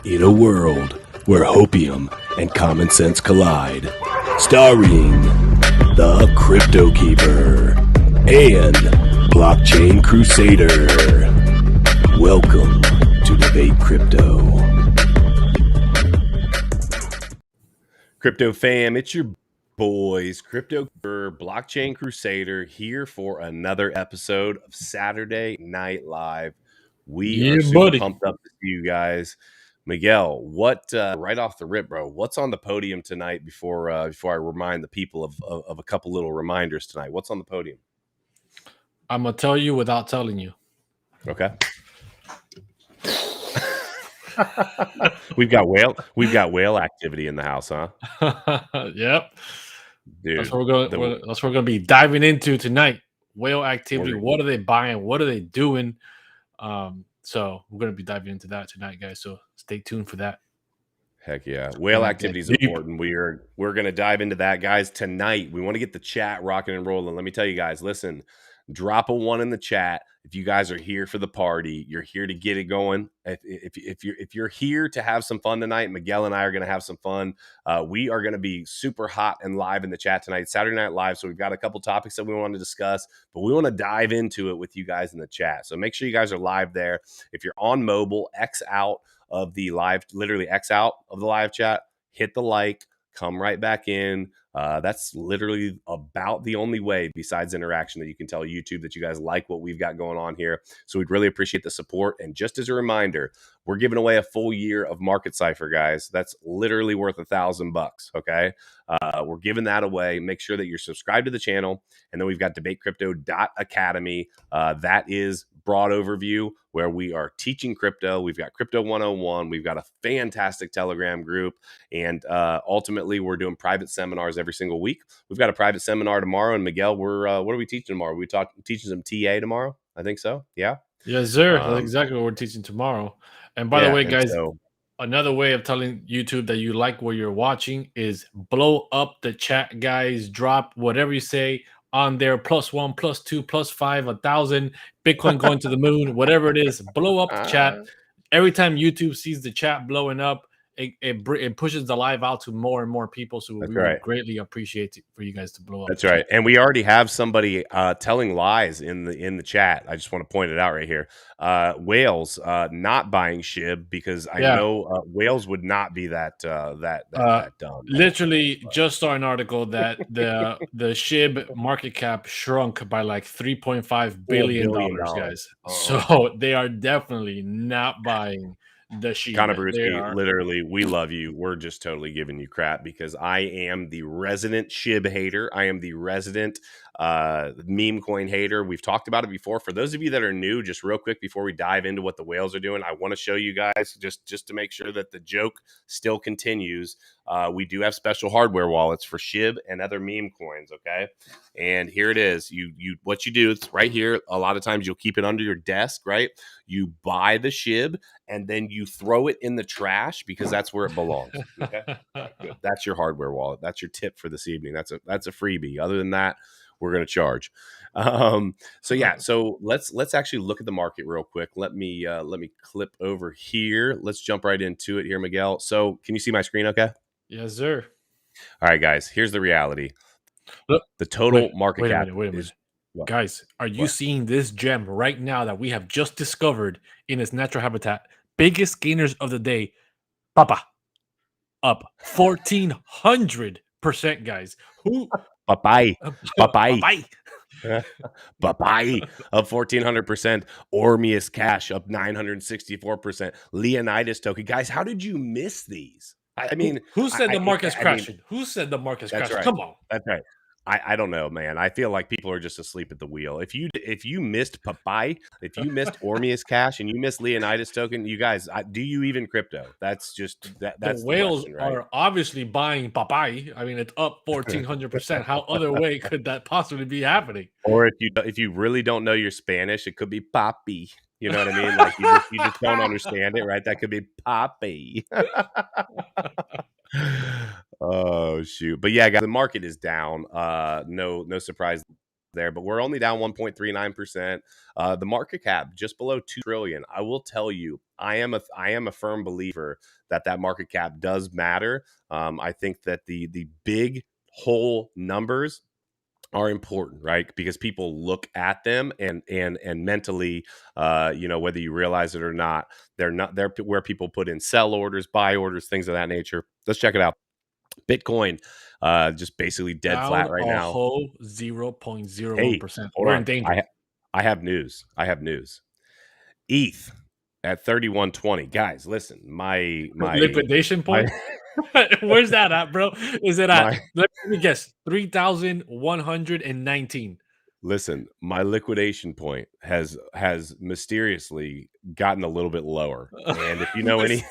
In a world where hopium and common sense collide, starring the CryptoKeeper and BlockchainCrusader. Welcome to Debate Crypto. Crypto fam, it's your boys, CryptoKeeper, BlockchainCrusader, here for another episode of Saturday Night Live. We are super pumped up to see you guys. Miguel, what right off the rip, bro? What's on the podium tonight? Before I remind the people of a couple little reminders tonight. What's on the podium? I'm gonna tell you without telling you. Okay. We've got whale activity in the house, huh? Yep. Dude, that's what we're gonna be diving into tonight. Whale activity. What are they buying? What are they doing? So we're gonna be diving into that tonight, guys. So stay tuned for that. Heck yeah. Whale activity is important. We're going to dive into that, guys, tonight. We want to get the chat rocking and rolling. Let me tell you guys, listen, drop a 1 in the chat. If you guys are here for the party, you're here to get it going. If you're here to have some fun tonight, Miguel and I are going to have some fun. We are going to be super hot and live in the chat tonight, Saturday Night Live. So we've got a couple topics that we want to discuss, but we want to dive into it with you guys in the chat. So make sure you guys are live there. If you're on mobile, X out of the live, literally X out of the live chat, hit the like, come right back in. That's literally about the only way besides interaction that you can tell YouTube that you guys like what we've got going on here. So we'd really appreciate the support. And just as a reminder, we're giving away a full year of Market Cipher, guys. That's literally worth $1,000. Okay. We're giving that away. Make sure that you're subscribed to the channel. And then we've got DebateCrypto.academy. That is broad overview where we are teaching crypto. We've got Crypto 101. We've got a fantastic Telegram group. And ultimately, we're doing private seminars every single week. We've got a private seminar tomorrow. And Miguel, what are we teaching tomorrow? We teaching some TA tomorrow? I think so. Yeah. Yes, sir. That's exactly what we're teaching tomorrow. And by the way, guys, another way of telling YouTube that you like what you're watching is blow up the chat, guys. Drop whatever you say on there, +1, +2, +5, 1,000, Bitcoin going to the moon, whatever it is, blow up the chat. Every time YouTube sees the chat blowing up, it pushes the live out to more and more people. So we would greatly appreciate it for you guys to blow up. That's right. And we already have somebody telling lies in the chat. I just want to point it out right here. Whales not buying SHIB because I know whales would not be that dumb. Literally just saw an article that the SHIB market cap shrunk by like $3.5 billion, guys. So they are definitely not buying the SHIB. Conabrewski, literally, we love you. We're just totally giving you crap because I am the resident SHIB hater. I am the resident meme coin hater. We've talked about it before. For those of you that are new, just real quick before we dive into what the whales are doing, I want to show you guys just to make sure that the joke still continues. We do have special hardware wallets for SHIB and other meme coins. Okay, and here it is. What you do, it's right here. A lot of times you'll keep it under your desk, right? You buy the SHIB and then you throw it in the trash because that's where it belongs. Okay, good. That's your hardware wallet. That's your tip for this evening. That's a freebie. Other than that, we're going to charge. So let's actually look at the market real quick. Let me clip over here. Let's jump right into it here, Miguel. So can you see my screen? Okay. Yes, sir. All right, guys. Here's the reality. The total market cap. Wait a minute. Guys, are you seeing this gem right now that we have just discovered in its natural habitat? Biggest gainers of the day, Papa, up 1,400%, guys. Bye-bye of 1,400%. Ormeus Cash up 964%. Leonidas token, guys. How did you miss these? I mean, who said the market's crashing? Who said the market's crashing? Right. Come on, that's right. I don't know, man. I feel like people are just asleep at the wheel. If you missed Papai, if you missed Ormeus Cash, and you missed Leonidas token, you guys, do you even crypto? That's just that's the whales question, right? are obviously buying Papai. I mean, it's up 1,400%. How other way could that possibly be happening? Or if you really don't know your Spanish, it could be Papi. You know what I mean? Like you just don't understand it, right? That could be Papi. Oh shoot. But yeah, guys, the market is down. No surprise there, but we're only down 1.39%. The market cap just below 2 trillion. I will tell you, I am a firm believer that market cap does matter. I think that the big whole numbers are important, right? Because people look at them and mentally, whether you realize it or not, they're where people put in sell orders, buy orders, things of that nature. Let's check it out. Bitcoin, just basically dead flat right now. Whole 0.01%. Hey, We're in danger. I have news. ETH at 3120. Guys, listen, my liquidation point. Where's that at, bro? Is it at? Let me guess. 3,119. Listen, my liquidation point has mysteriously gotten a little bit lower. And if you know any,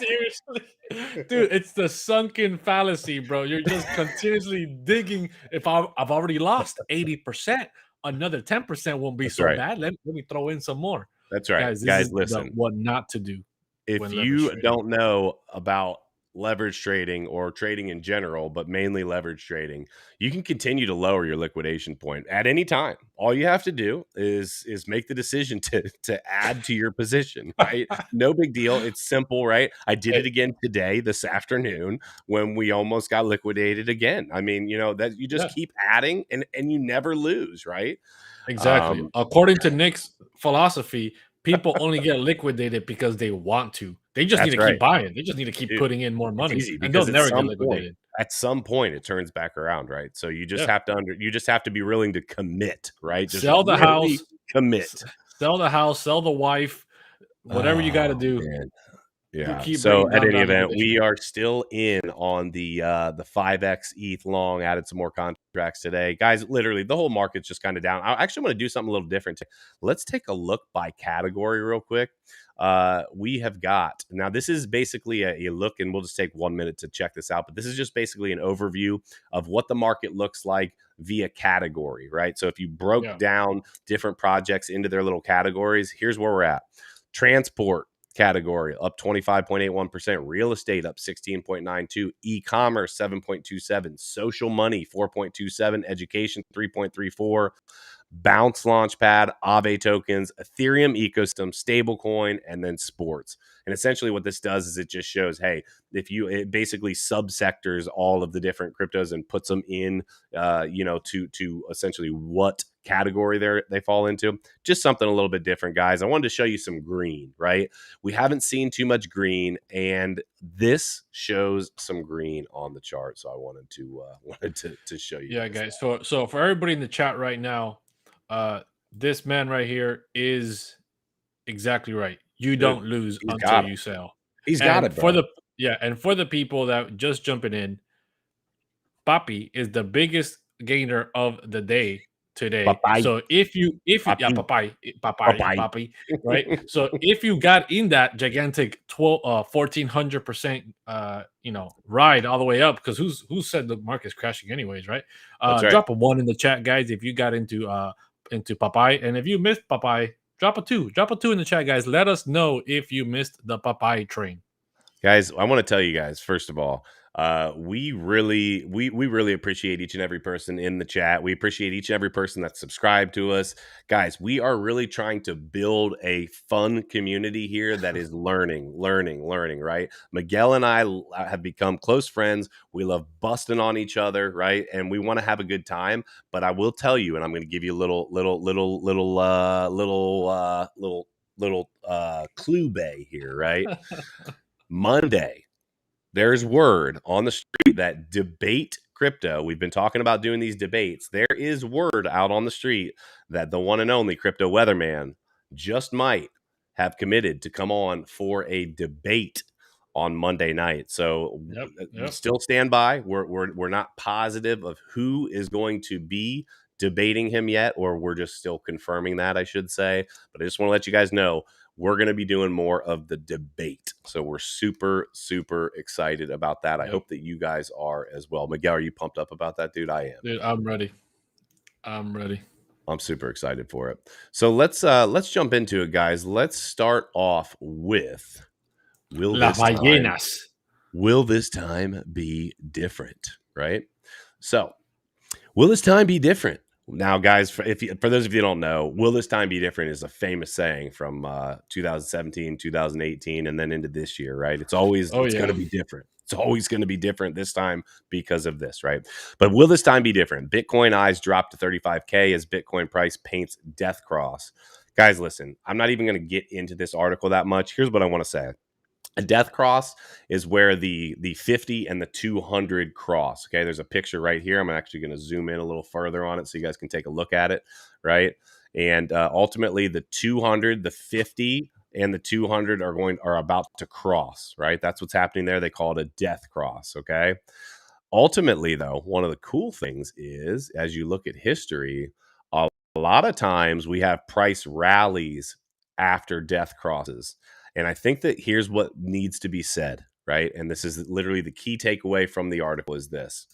dude, it's the sunken fallacy, bro. You're just continuously digging. If I've already lost 80%, another 10% won't be so bad. Let me throw in some more. That's right, guys. Listen, what not to do. If you don't know about leverage trading or trading in general, but mainly leverage trading, you can continue to lower your liquidation point at any time. All you have to do is make the decision to add to your position, right? No big deal. It's simple, right? I did it again today, this afternoon, when we almost got liquidated again. I mean, that you just keep adding and you never lose, right? Exactly. According to Nick's philosophy, people only get liquidated because they want to. They just need to keep buying. They just need to keep putting in more money. And they'll never get liquidated. At some point, it turns back around, right? So you just have to be willing to commit, right? Just sell the house, commit. Sell the house, sell the wife, whatever you got to do. Man. Yeah. So at any event, we are still in on the 5x ETH long. Added some more contracts today, guys. Literally, the whole market's just kind of down. I actually want to do something a little different. Let's take a look by category real quick. We have got now. This is basically a look, and we'll just take 1 minute to check this out. But this is just basically an overview of what the market looks like via category, right? So if you broke down different projects into their little categories, here's where we're at. Transport category up 25.81%, real estate up 16.92%, e-commerce 7.27%, social money 4.27%, education 3.34%, Bounce Launchpad, Aave tokens, Ethereum ecosystem, stablecoin, and then sports. And essentially what this does is it just shows, hey, it basically subsectors all of the different cryptos and puts them in, to essentially what category they fall into. Just something a little bit different, guys. I wanted to show you some green, right? We haven't seen too much green, and this shows some green on the chart. So I wanted to show you. Yeah, guys. So for everybody in the chat right now, this man right here is exactly right. You don't lose until you sell. He's got it, bro. And for the people that just jumping in, Papi is the biggest gainer of the day today. Papai. So if you Papai, right? So if you got in that gigantic 1400% ride all the way up, because who said the market's crashing anyways, right? Drop a 1 in the chat, guys, if you got into Papai, and if you missed Papai, drop a 2 in the chat, guys. Let us know if you missed the Papai train. Guys, I want to tell you guys, first of all, we really appreciate each and every person in the chat. We appreciate each and every person that's subscribed to us. Guys, we are really trying to build a fun community here that is learning, right? Miguel and I have become close friends. We love busting on each other, right? And we want to have a good time. But I will tell you, and I'm going to give you a little clue bay here, right? Monday, there's word on the street that DebateCrypto, we've been talking about doing these debates. There is word out on the street that the one and only Crypto Weatherman just might have committed to come on for a debate on Monday night. So we still stand by. We're not positive of who is going to be debating him yet, or we're just still confirming that, I should say. But I just want to let you guys know, we're going to be doing more of the debate. So we're super, super excited about that. I hope that you guys are as well. Miguel, are you pumped up about that, dude? I am. Dude, I'm ready. I'm super excited for it. So let's jump into it, guys. Let's start off with will this time be different, right? So will this time be different? Now, guys, for those of you who don't know, "Will this time be different?" is a famous saying from 2017, 2018, and then into this year, right? It's always going to be different. It's always going to be different this time because of this, right? But will this time be different? Bitcoin eyes drop to 35K as Bitcoin price paints death cross. Guys, listen, I'm not even going to get into this article that much. Here's what I want to say. A death cross is where the 50 and the 200 cross. Okay, there's a picture right here. I'm actually going to zoom in a little further on it so you guys can take a look at it, right? And ultimately, the 200, the 50, and the 200 are about to cross, right? That's what's happening there. They call it a death cross. Okay. Ultimately, though, one of the cool things is, as you look at history, a lot of times we have price rallies after death crosses. And I think that here's what needs to be said, right? And this is literally the key takeaway from the article is this.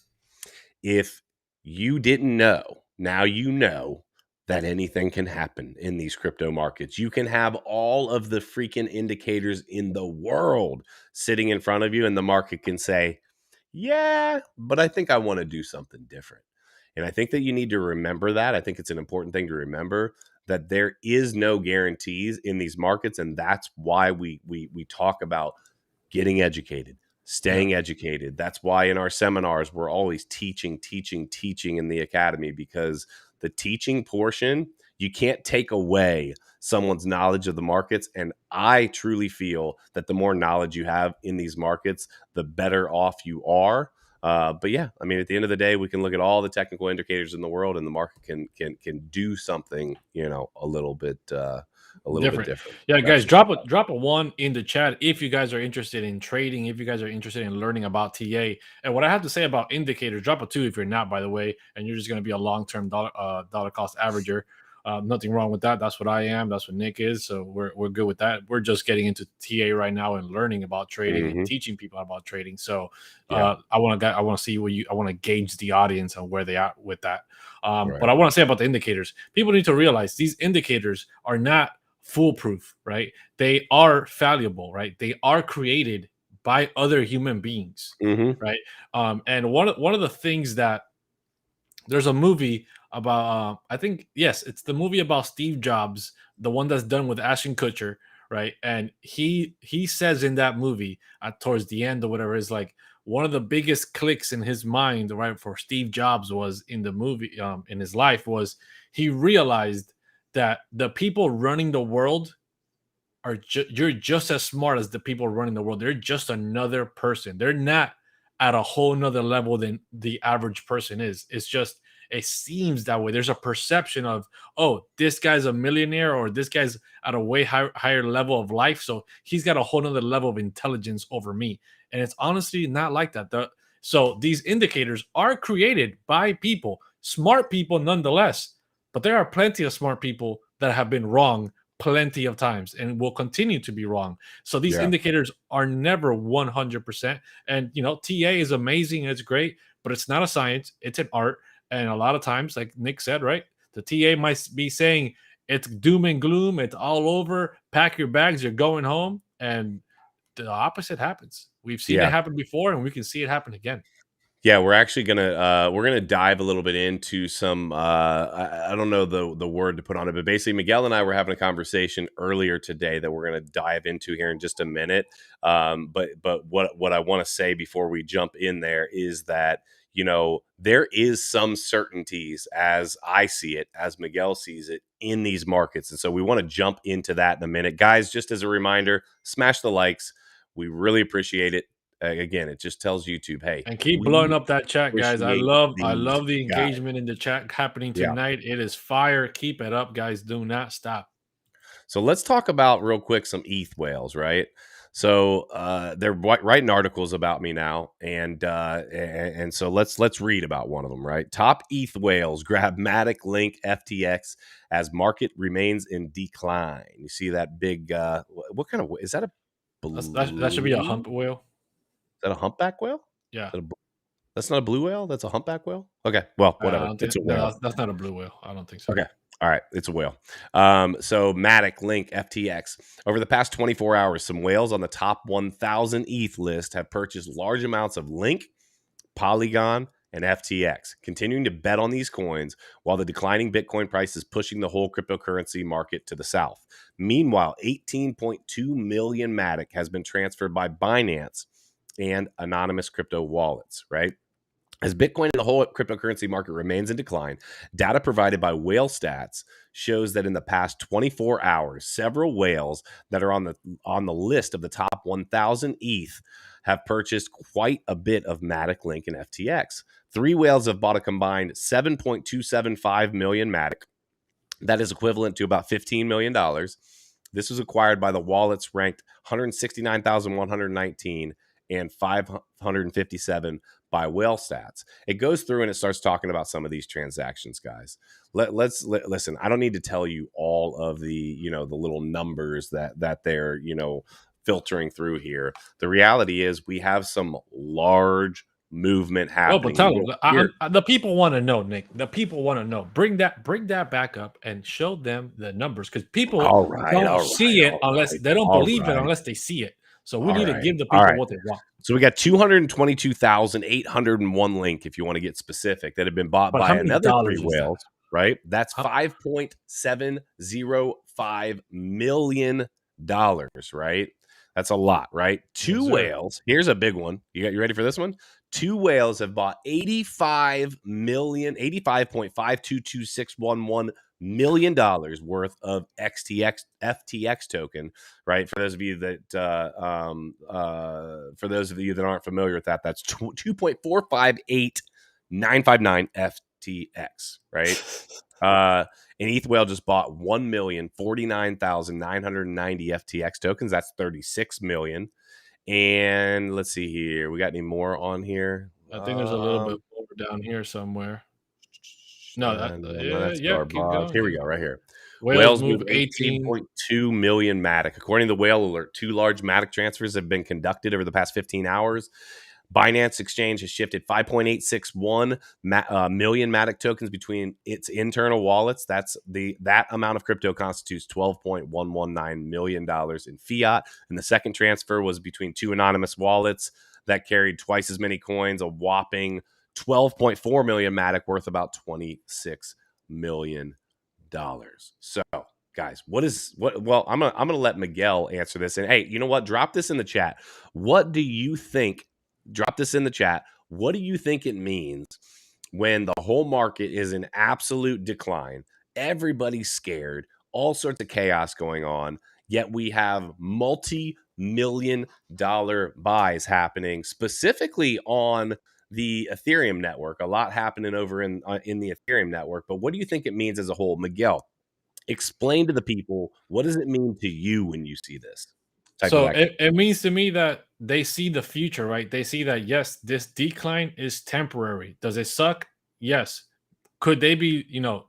If you didn't know, now you know that anything can happen in these crypto markets. You can have all of the freaking indicators in the world sitting in front of you, and the market can say, yeah, but I think I want to do something different. And I think that you need to remember that. I think it's an important thing to remember that there is no guarantees in these markets. And that's why we talk about getting educated, staying educated. That's why in our seminars, we're always teaching in the academy, because the teaching portion, you can't take away someone's knowledge of the markets. And I truly feel that the more knowledge you have in these markets, the better off you are. But yeah, I mean, at the end of the day, we can look at all the technical indicators in the world, and the market can do something, a little bit different. Yeah, guys, drop a 1 in the chat if you guys are interested in trading, if you guys are interested in learning about TA. And what I have to say about indicators, drop a 2 if you're not, by the way, and you're just going to be a long-term dollar cost averager. Nothing wrong with that. That's what I am. That's what Nick is. So we're good with that. We're just getting into TA right now and learning about trading and teaching people about trading. So I want to see I want to gauge the audience on where they are with that. But I want to say about the indicators, people need to realize these indicators are not foolproof, right? They are fallible, right? They are created by other human beings, right? And one of the things that there's a movie about, I think, yes, it's the movie about Steve Jobs, the one that's done with Ashton Kutcher, right? And he says in that movie towards the end or whatever, is like one of the biggest clicks in his mind, right, for Steve Jobs was in the movie, in his life, was he realized that the people running the world are you're just as smart as the people running the world. They're just another person. They're not at a whole nother level than the average person is. It's just, it seems that way. There's a perception of, oh, this guy's a millionaire, or this guy's at a way higher level of life, so he's got a whole nother level of intelligence over me. And it's honestly not like that. So these indicators are created by people, smart people nonetheless, but there are plenty of smart people that have been wrong plenty of times and will continue to be wrong. So these indicators are never 100%. And, TA is amazing. It's great, but it's not a science. It's an art. And a lot of times, like Nick said, right, the TA might be saying it's doom and gloom. It's all over. Pack your bags. You're going home. And the opposite happens. We've seen it happen before, and we can see it happen again. Yeah, we're actually gonna dive a little bit into some I don't know the word to put on it, but basically Miguel and I were having a conversation earlier today that we're gonna dive into here in just a minute. But what I want to say before we jump in there is that there is some certainties, as I see it, as Miguel sees it, in these markets, and so we want to jump into that in a minute, guys. Just as a reminder, smash the likes. We really appreciate it. Again, it just tells YouTube, hey, and keep blowing up that chat, guys. I love the engagement guys in the chat happening tonight. It is fire. Keep it up, guys. Do not stop. So let's talk about real quick some ETH whales, right? So they're writing articles about me now, and so let's read about one of them, right? Top ETH whales grab Matic Link FTX as market remains in decline. You see that big? What kind of is that? That should be a hump whale. Is that a humpback whale? Yeah. That's not a blue whale. That's a humpback whale. Okay. Well, whatever. It's a whale. No, that's not a blue whale. I don't think so. Okay. All right. It's a whale. So Matic Link FTX. Over the past 24 hours, some whales on the top 1,000 ETH list have purchased large amounts of Link, Polygon, and FTX, continuing to bet on these coins while the declining Bitcoin price is pushing the whole cryptocurrency market to the south. Meanwhile, 18.2 million Matic has been transferred by Binance and anonymous crypto wallets, right? As Bitcoin and the whole cryptocurrency market remains in decline, data provided by Whale Stats shows that in the past 24 hours, several whales that are on the list of the top 1,000 ETH have purchased quite a bit of Matic, Link, and FTX. 3 whales have bought a combined 7.275 million Matic. That is equivalent to about $15 million. This was acquired by the wallets ranked 169,119 and 557 by Whale Stats. It goes through and it starts talking about some of these transactions, guys. Let's listen. I don't need to tell you all of the the little numbers that they're filtering through here. The reality is we have some large movement happening. Well, but tell them, the people want to know, Nick. The people want to know. Bring that back up and show them the numbers, because people don't see it unless they don't believe it unless they see it. So we need to give the people what they want. So we got 222,801 Link, if you want to get specific, that have been bought by another 3 whales, right? That's $5.705 million, right? That's a lot, right? 2 whales. Here's a big one. You ready for this one? 2 whales have bought 85.522611 million dollars worth of FTX token, right? For those of you that aren't familiar with that, that's 2.458959 FTX, right? An ETH whale just bought 1,049,990 FTX tokens. That's 36 million. And let's see here. We got any more on here? I think there's a little bit over down here somewhere. No, that's keep going. Here we go, right here. Whales move 18.2 million Matic. According to Whale Alert, 2 large Matic transfers have been conducted over the past 15 hours. Binance Exchange has shifted 5.861 million Matic tokens between its internal wallets. That amount of crypto constitutes $12.119 million in fiat. And the second transfer was between 2 anonymous wallets that carried twice as many coins, a whopping 12.4 million Matic, worth about $26 million. So, guys, well, I'm gonna let Miguel answer this. And hey, you know what? Drop this in the chat. What do you think? Drop this in the chat. What do you think it means when the whole market is in absolute decline? Everybody's scared, all sorts of chaos going on, yet we have multi-million-dollar buys happening, specifically on the Ethereum network. A lot happening over in the Ethereum network. But what do you think it means as a whole? Miguel, explain to the people, what does it mean to you when you see this? So it means to me that they see the future, right? They see that, yes, this decline is temporary. Does it suck? Yes. Could they be,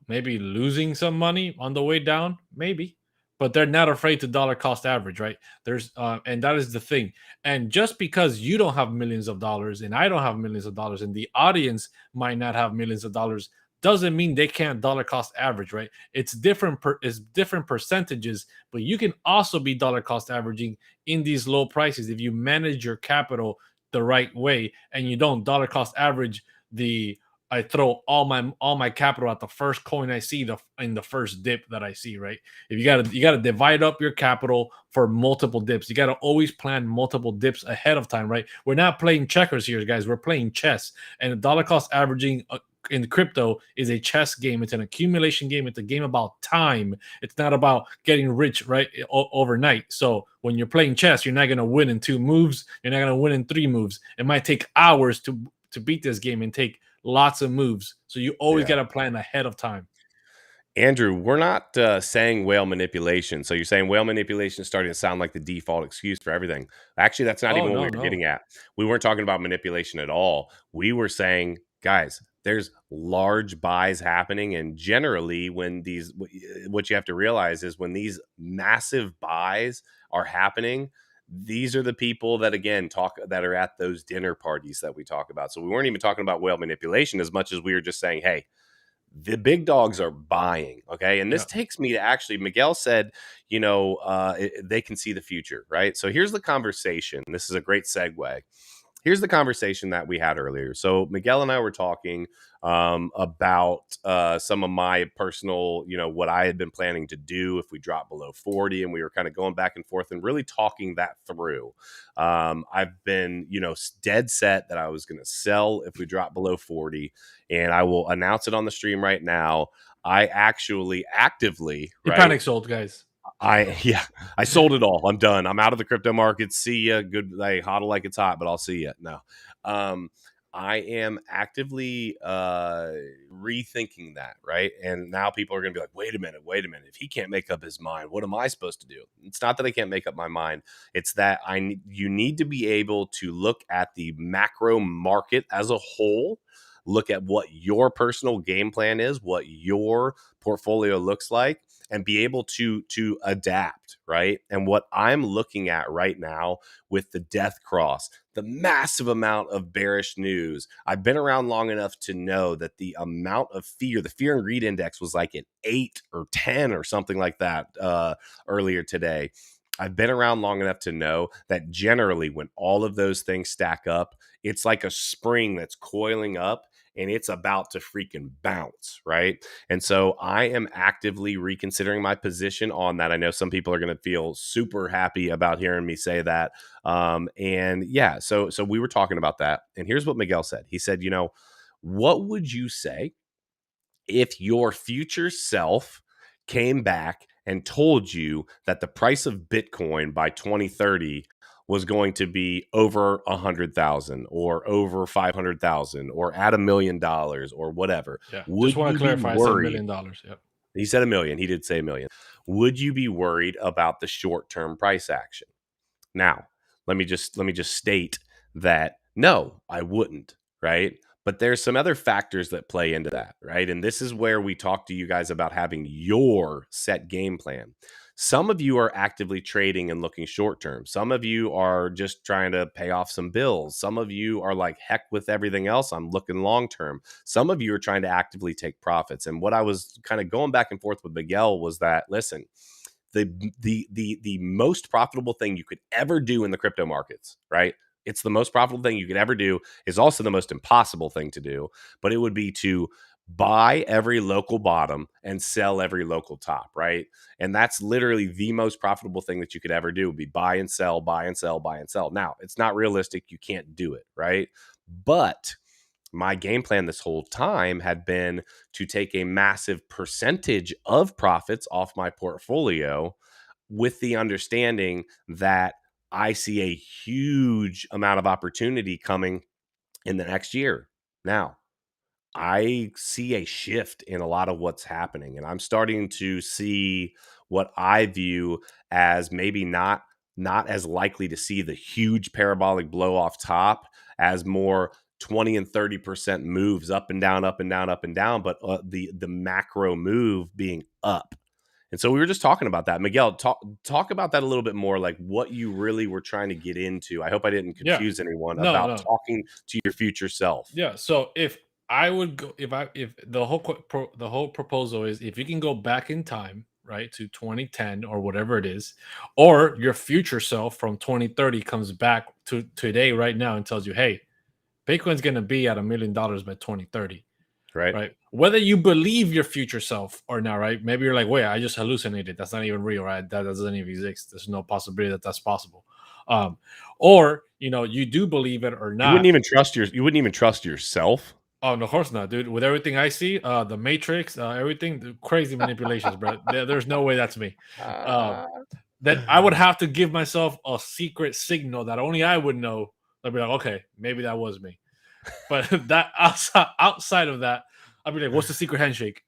maybe losing some money on the way down? Maybe. But they're not afraid to dollar cost average, right? And that is the thing. And just because you don't have millions of dollars and I don't have millions of dollars and the audience might not have millions of dollars, doesn't mean they can't dollar cost average, right? It's different percentages, but you can also be dollar cost averaging in these low prices if you manage your capital the right way and you don't dollar cost average I throw all my capital at the first coin I see in the first dip that I see, right? If you gotta divide up your capital for multiple dips. You gotta always plan multiple dips ahead of time, right? We're not playing checkers here, guys. We're playing chess, and dollar cost averaging in crypto is a chess game. It's an accumulation game. It's a game about time. It's not about getting rich right overnight. So when you're playing chess, you're not going to win in 2 moves. You're not going to win in 3 moves. It might take hours to beat this game and take lots of moves. So you always got to plan ahead of time. Andrew, we're not saying whale manipulation. So you're saying whale manipulation is starting to sound like the default excuse for everything. Actually, that's not even what we were getting at. We weren't talking about manipulation at all. We were saying, guys, there's large buys happening. And generally, what you have to realize is when these massive buys are happening, these are the people that, again, that are at those dinner parties that we talk about. So we weren't even talking about whale manipulation as much as we were just saying, hey, the big dogs are buying. Okay. And this takes me to actually, Miguel said, they can see the future, right? So here's the conversation. This is a great segue. here's the conversation that we had earlier. So Miguel and I were talking about some of my personal, what I had been planning to do if we drop below 40, and we were kind of going back and forth and really talking that through. I've been, dead set that I was going to sell if we drop below 40, and I will announce it on the stream right now. I actually actively panic sold, guys. I sold it all. I'm done. I'm out of the crypto market. See ya. Good. Like hodl like it's hot, but I'll see ya. No. I am actively rethinking that, right? And now people are going to be like, wait a minute. If he can't make up his mind, what am I supposed to do? It's not that I can't make up my mind. It's that you need to be able to look at the macro market as a whole, look at what your personal game plan is, what your portfolio looks like, and be able to adapt, right? And what I'm looking at right now with the death cross, the massive amount of bearish news, I've been around long enough to know that the amount of fear, the fear and greed index was like at 8 or 10 or something like that earlier today. I've been around long enough to know that generally when all of those things stack up, it's like a spring that's coiling up and it's about to freaking bounce, right? And so I am actively reconsidering my position on that. I know some people are going to feel super happy about hearing me say that. And yeah, so we were talking about that. And here's what Miguel said. He said, what would you say if your future self came back and told you that the price of Bitcoin by 2030 was going to be over 100,000 or over 500,000 or at $1 million or whatever? Yeah, would just want to clarify. I said $1 million. Yep. He said $1 million. He did say $1 million. Would you be worried about the short-term price action? Now, let me just state that no, I wouldn't, right? But there's some other factors that play into that, right? And this is where we talk to you guys about having your set game plan. Some of you are actively trading and looking short term. Some of you are just trying to pay off some bills. Some of you are like, heck with everything else, I'm looking long term. Some of you are trying to actively take profits. And what I was kind of going back and forth with Miguel was that, listen, the most profitable thing you could ever do in the crypto markets, right? It's the most profitable thing you could ever do, is also the most impossible thing to do, but it would be to buy every local bottom and sell every local top, right? And that's literally the most profitable thing that you could ever do, would be buy and sell, buy and sell, buy and sell. Now, it's not realistic. You can't do it, right? But my game plan this whole time had been to take a massive percentage of profits off my portfolio with the understanding that I see a huge amount of opportunity coming in the next year. Now, I see a shift in a lot of what's happening, and I'm starting to see what I view as maybe not as likely to see the huge parabolic blow off top, as more 20 and 30% moves up and down, up and down, up and down, but the macro move being up. And so we were just talking about that. Miguel, talk about that a little bit more, like what you really were trying to get into. I hope I didn't confuse anyone about talking to your future self. Yeah. So if I would go, if the whole proposal is, if you can go back in time, right, to 2010 or whatever it is, or your future self from 2030 comes back to today right now and tells you, hey, Bitcoin's going to be at $1 million by 2030. Right. Whether you believe your future self or not, right? Maybe you're like, wait, I just hallucinated. That's not even real, right? That doesn't even exist. There's no possibility that that's possible. Or, you do believe it or not. You wouldn't even trust yourself. Oh, no, of course not, dude. With everything I see, the Matrix, everything, crazy manipulations, bro. There's no way that's me. Then I would have to give myself a secret signal that only I would know. I'd be like, okay, maybe that was me. But that outside of that, I'd be like, what's the secret handshake?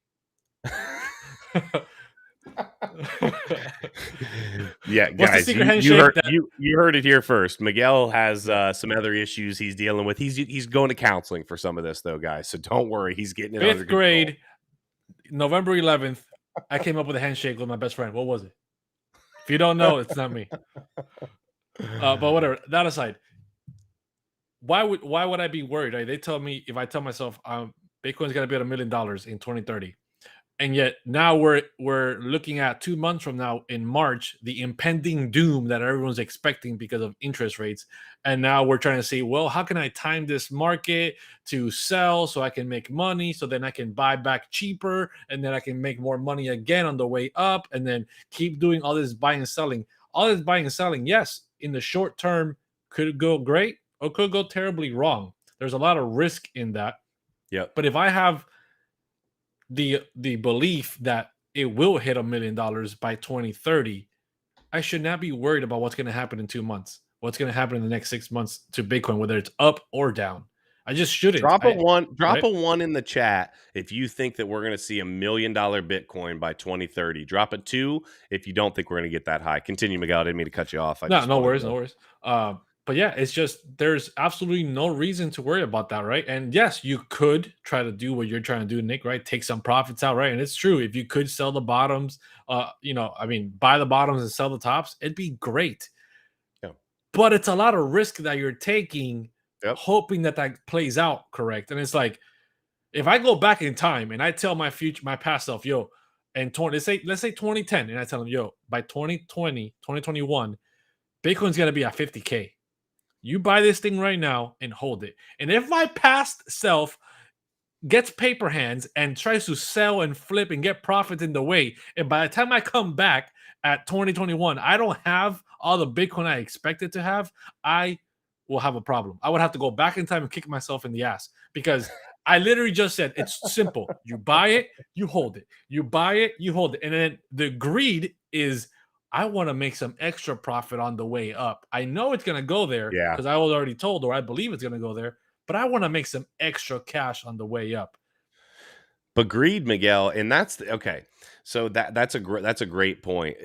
Yeah, guys, you heard it here first. Miguel has some other issues he's dealing with. He's going to counseling for some of this, though, guys. So don't worry, he's getting it. 5th grade, November 11th, I came up with a handshake with my best friend. What was it? If you don't know, it's not me. But whatever. That aside, why would I be worried? Right? They tell me, if I tell myself Bitcoin's gonna be at $1 million in 2030, And yet now we're looking at 2 months from now in March, the impending doom that everyone's expecting because of interest rates. And now we're trying to say, well, how can I time this market to sell so I can make money, so then I can buy back cheaper, and then I can make more money again on the way up, and then keep doing all this buying and selling. All this buying and selling, yes, in the short term could go great or could go terribly wrong. There's a lot of risk in that. Yep. But if I have the belief that it will hit $1 million by 2030, I should not be worried about what's going to happen in 2 months, what's going to happen in the next 6 months to Bitcoin, whether it's up or down. I just shouldn't. Drop a one in the chat if you think that we're going to see $1 million Bitcoin by 2030. Drop a 2 if you don't think we're going to get that high. Continue, Miguel. I didn't mean to cut you off. No worries. But yeah, it's just there's absolutely no reason to worry about that, right? And yes, you could try to do what you're trying to do, Nick, right? Take some profits out, right? And it's true. If you could sell the bottoms, buy the bottoms and sell the tops, it'd be great. Yeah. But it's a lot of risk that you're taking, hoping that plays out correct. And it's like, if I go back in time and I tell my past self, yo, and let's say 2010, and I tell them, yo, by 2020, 2021, Bitcoin's gonna be at 50K. You buy this thing right now and hold it. And if my past self gets paper hands and tries to sell and flip and get profits in the way, and by the time I come back at 2021, I don't have all the Bitcoin I expected to have, I will have a problem. I would have to go back in time and kick myself in the ass, because I literally just said it's simple. You buy it, you hold it. You buy it, you hold it. And then the greed is, I want to make some extra profit on the way up. I know it's going to go there because I was already told, or I believe it's going to go there, but I want to make some extra cash on the way up. But greed, Miguel, and okay. So that's a great point.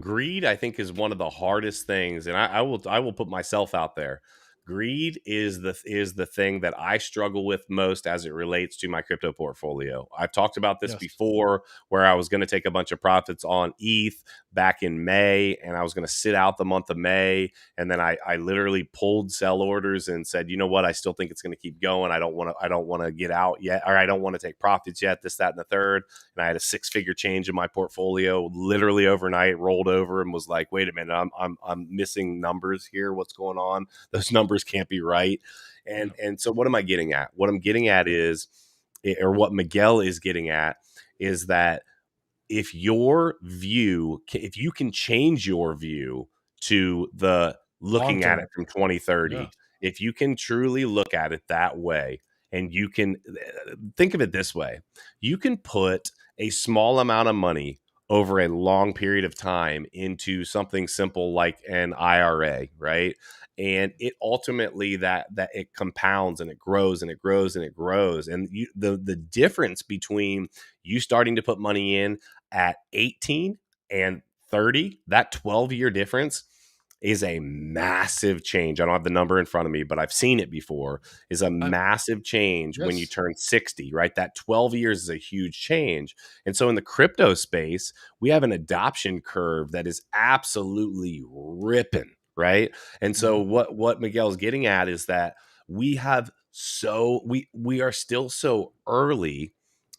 Greed, I think, is one of the hardest things, and I will put myself out there. Greed is the thing that I struggle with most as it relates to my crypto portfolio. I've talked about this before, where I was going to take a bunch of profits on ETH back in May, and I was going to sit out the month of May, and then I literally pulled sell orders and said, you know what, I still think it's going to keep going. I don't want to get out yet, or I don't want to take profits yet. This, that, and the third. And I had a 6-figure change in my portfolio literally overnight. Rolled over and was like, wait a minute, I'm missing numbers here. What's going on? Those numbers can't be right. And so what am I getting at? What I'm getting at is, or what Miguel is getting at, is that if you can change your view to the looking at it from 2030, if you can truly look at it that way, and you can think of it this way, you can put a small amount of money over a long period of time into something simple like an IRA, right? And it ultimately that it compounds and it grows and it grows and it grows. And the difference between you starting to put money in at 18 and 30, that 12-year difference is a massive change. I don't have the number in front of me, but I've seen it before, is a massive change when you turn 60, right? That 12 years is a huge change. And so in the crypto space, we have an adoption curve that is absolutely ripping, right? And so what Miguel's getting at is that we are still so early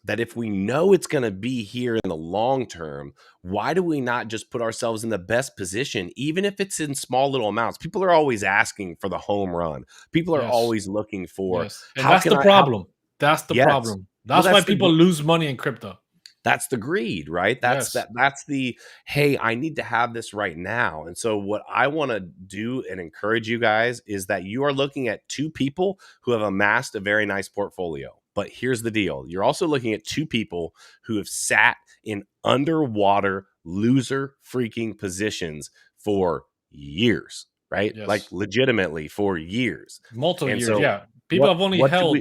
that if we know it's going to be here in the long term, why do we not just put ourselves in the best position, even if it's in small little amounts? People are always asking for the home run. People are always looking for. And that's the problem. That's the problem. That's why people lose money in crypto. That's the greed, right? That's the, hey, I need to have this right now. And so what I want to do and encourage you guys is that you are looking at 2 people who have amassed a very nice portfolio. But here's the deal. You're also looking at 2 people who have sat in underwater loser freaking positions for years, right? Like legitimately for years. Multiple years, so people have only held.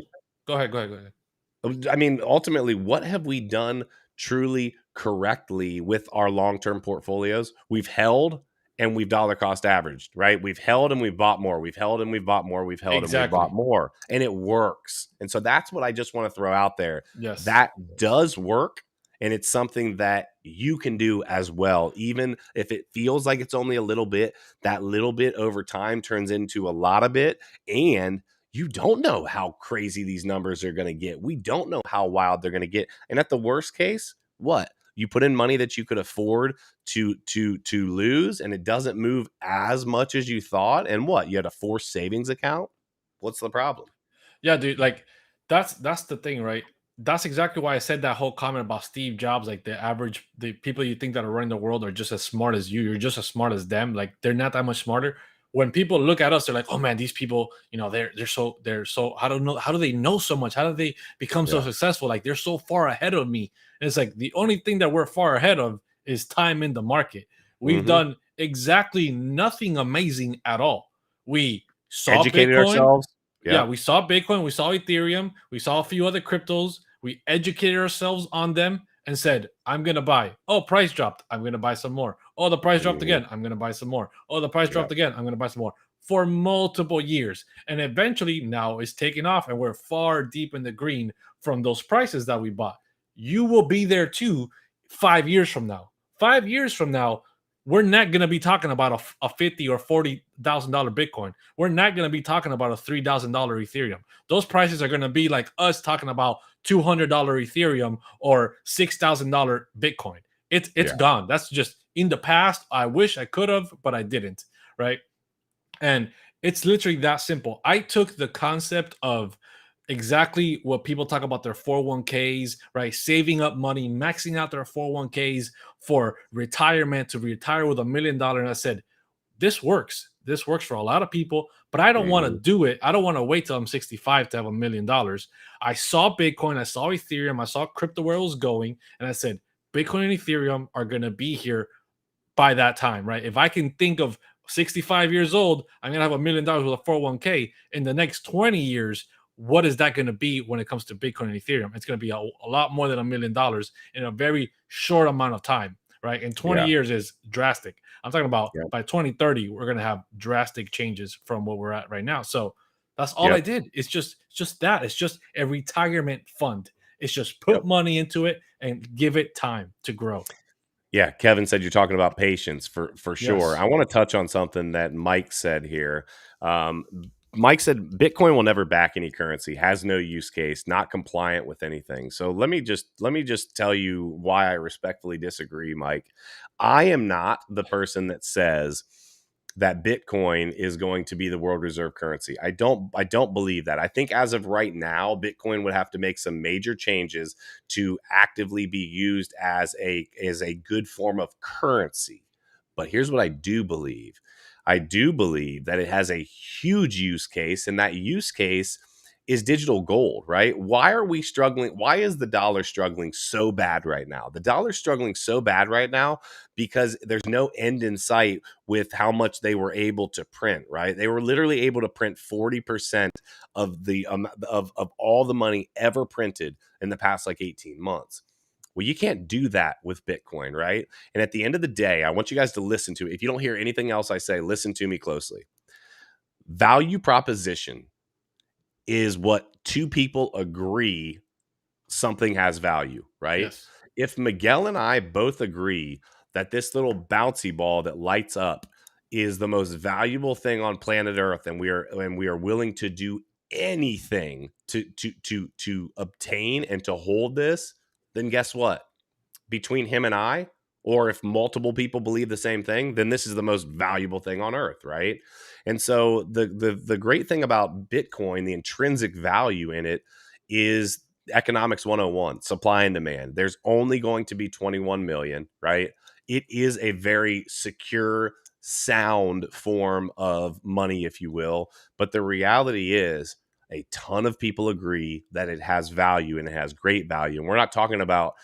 Go ahead. I mean, ultimately, what have we done truly correctly with our long-term portfolios? We've held and we've dollar cost averaged, right? We've held and we've bought more. We've held and we've bought more. We've held and we've bought more. And it works. And so that's what I just want to throw out there. Yes. That does work. And it's something that you can do as well. Even if it feels like it's only a little bit, that little bit over time turns into a lot of bit. And You don't know how crazy these numbers are going to get. We don't know how wild they're going to get. And at the worst case, what? You put in money that you could afford to lose, and it doesn't move as much as you thought. And what? You had a forced savings account? What's the problem? Yeah, dude, like that's the thing, right? That's exactly why I said that whole comment about Steve Jobs. Like the people you think that are running the world are just as smart as you. You're just as smart as them. Like they're not that much smarter. When people look at us, they're like, "Oh man, these people, they're so. How do they know so much? How do they become so successful? Like they're so far ahead of me." And it's like the only thing that we're far ahead of is time in the market. We've done exactly nothing amazing at all. We saw Educated Bitcoin. ourselves. Yeah, we saw Bitcoin, we saw Ethereum, we saw a few other cryptos. We educated ourselves on them and said, I'm going to buy. Oh, price dropped. I'm going to buy some more. Oh, the price dropped again. I'm going to buy some more. Oh, the price dropped again. I'm going to buy some more for multiple years. And eventually now it's taking off and we're far deep in the green from those prices that we bought. You will be there too 5 years from now. 5 years from now, we're not going to be talking about a $50,000 or $40,000 Bitcoin. We're not going to be talking about a $3,000 Ethereum. Those prices are going to be like us talking about $200 Ethereum or $6,000 Bitcoin. It's gone. That's just in the past. I wish I could have, but I didn't. Right. And it's literally that simple. I took the concept of exactly what people talk about their 401ks, right? Saving up money, maxing out their 401ks for retirement to retire with $1 million. And I said, this works. This works for a lot of people, but I don't want to do it. I don't want to wait till I'm 65 to have $1 million. I saw Bitcoin, I saw Ethereum, I saw crypto where it was going, and I said, Bitcoin and Ethereum are going to be here by that time, right? If I can think of 65 years old, I'm going to have $1 million with a 401k in the next 20 years. What is that going to be when it comes to Bitcoin and Ethereum? It's going to be a lot more than $1 million in a very short amount of time, right? And 20 years is drastic. I'm talking about by 2030, we're going to have drastic changes from what we're at right now. So that's all I did. It's just that. It's just a retirement fund. It's just put money into it and give it time to grow. Yeah, Kevin said you're talking about patience for sure. Yes. I want to touch on something that Mike said here. Mike said Bitcoin will never back any currency, has no use case, not compliant with anything. So let me just tell you why I respectfully disagree, Mike. I am not the person that says that Bitcoin is going to be the world reserve currency. I don't believe that. I think as of right now, Bitcoin would have to make some major changes to actively be used as a good form of currency. But here's what I do believe. I do believe that it has a huge use case, and that use case is digital gold, right? Why are we struggling? Why is the dollar struggling so bad right now? The dollar's struggling so bad right now because there's no end in sight with how much they were able to print, right? They were literally able to print 40% of the of all the money ever printed in the past like 18 months. Well, you can't do that with Bitcoin, right? And at the end of the day, I want you guys to listen to it. If you don't hear anything else I say, listen to me closely. Value proposition is what two people agree something has value, right? Yes. If Miguel and I both agree that this little bouncy ball that lights up is the most valuable thing on planet Earth, and we are willing to do anything to obtain and to hold this, then guess what? Between him and I, or if multiple people believe the same thing, then this is the most valuable thing on earth, right? And so the great thing about Bitcoin, the intrinsic value in it, is economics 101, supply and demand. There's only going to be 21 million, right? It is a very secure, sound form of money, if you will. But the reality is a ton of people agree that it has value, and it has great value. And we're not talking about,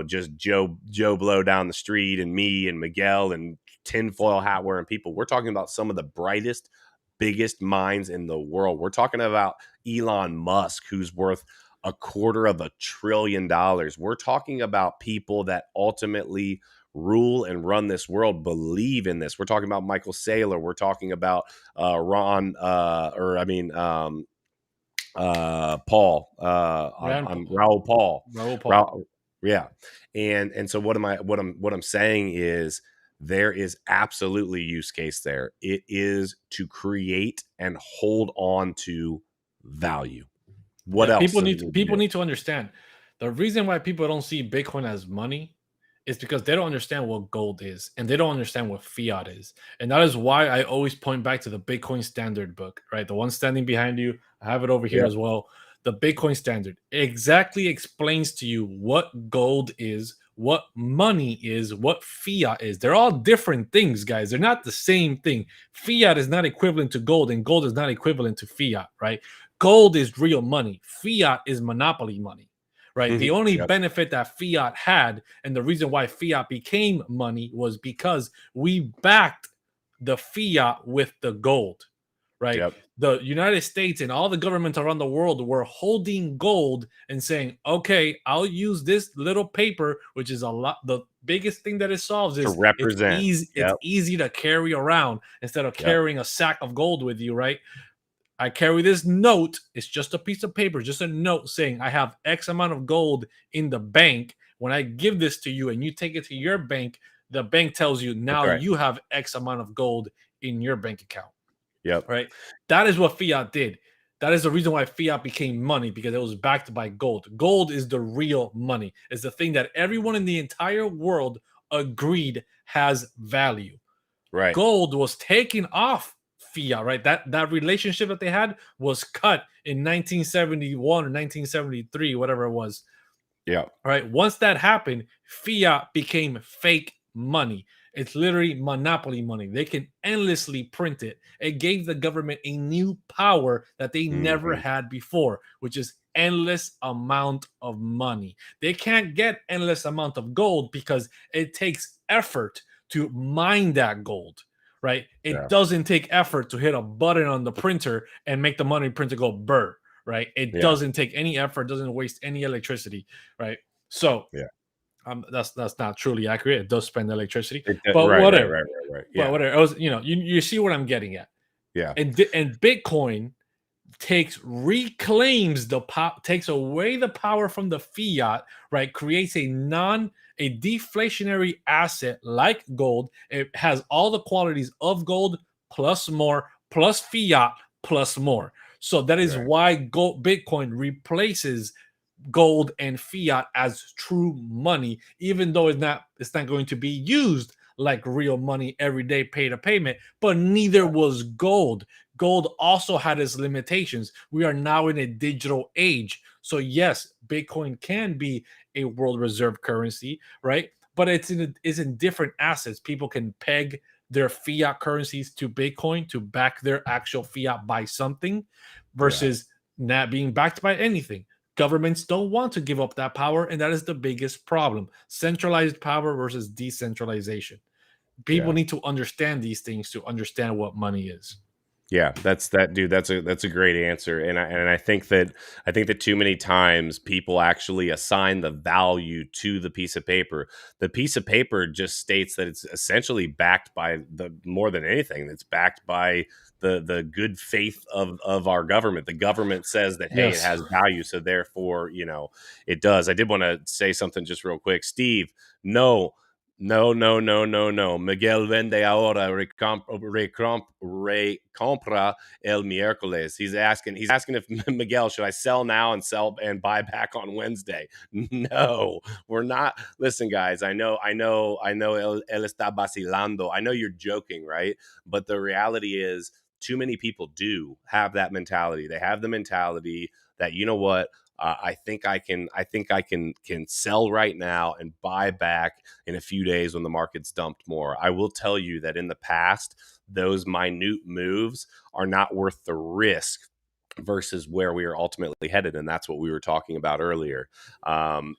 just Joe Blow down the street and me and Miguel and tinfoil hat wearing people. We're talking about some of the brightest, biggest minds in the world. We're talking about Elon Musk, who's worth $250 billion. We're talking about people that ultimately rule and run this world, believe in this. We're talking about Michael Saylor. We're talking about Paul. I'm Raoul Paul. Yeah. And so what I'm saying is there is absolutely use case there. It is to create and hold on to value. What else? People need to understand the reason why people don't see Bitcoin as money is because they don't understand what gold is and they don't understand what fiat is. And that is why I always point back to the Bitcoin Standard book, right? The one standing behind you. I have it over here as well. The Bitcoin Standard exactly explains to you what gold is, what money is, what fiat is. They're all different things, guys. They're not the same thing. Fiat is not equivalent to gold, and gold is not equivalent to fiat, right? Gold is real money. Fiat is monopoly money, right? The only benefit that fiat had, and the reason why fiat became money, was because we backed the fiat with the gold, right? The United States and all the governments around the world were holding gold and saying, okay, I'll use this little paper, which is a lot. The biggest thing that it solves is to represent. It's easy to carry around instead of carrying a sack of gold with you, right? I carry this note. It's just a piece of paper, just a note saying I have X amount of gold in the bank. When I give this to you and you take it to your bank, the bank tells you now you have X amount of gold in your bank account. Right. That is what fiat did. That is the reason why fiat became money, because it was backed by gold. Gold is the real money. It's the thing that everyone in the entire world agreed has value. Right. Gold was taken off fiat, right? That relationship that they had was cut in 1971 or 1973, whatever it was. Yeah. Right. Once that happened, fiat became fake money. It's literally monopoly money. They can endlessly print it. It gave the government a new power that they never had before, which is endless amount of money. They can't get endless amount of gold because it takes effort to mine that gold, right? It doesn't take effort to hit a button on the printer and make the money printer go burr, right? It doesn't take any effort, doesn't waste any electricity, right? So that's not truly accurate. It does spend electricity, but whatever. Right. But whatever. I was, you see what I'm getting at. Yeah. And Bitcoin reclaims the power, takes away the power from the fiat, right? Creates a deflationary asset like gold. It has all the qualities of gold plus more, plus fiat plus more. So that is why Bitcoin replaces gold and fiat as true money, even though it's not going to be used like real money every day, pay to payment. But neither was gold. Gold also had its limitations. We are now in a digital age. So yes, Bitcoin can be a world reserve currency, right? But it's in different assets. People can peg their fiat currencies to Bitcoin to back their actual fiat by something versus not being backed by anything. Governments don't want to give up that power, and that is the biggest problem. Centralized power versus decentralization. People need to understand these things to understand what money is. Yeah, that's a great answer, and I think that too many times people actually assign the value to the piece of paper. The piece of paper just states that it's essentially backed by more than anything. It's backed by the good faith of our government. The government says that hey, it has value, so therefore it does. I did want to say something just real quick, Steve. No. Miguel vende ahora, recompra el miércoles. He's asking if Miguel, should I sell now and buy back on Wednesday? No, we're not. Listen, guys, I know él está vacilando. I know you're joking, right? But the reality is too many people do have that mentality. They have the mentality that, you know what? I think I can sell right now and buy back in a few days when the market's dumped more. I will tell you that in the past, those minute moves are not worth the risk versus where we are ultimately headed. And that's what we were talking about earlier. And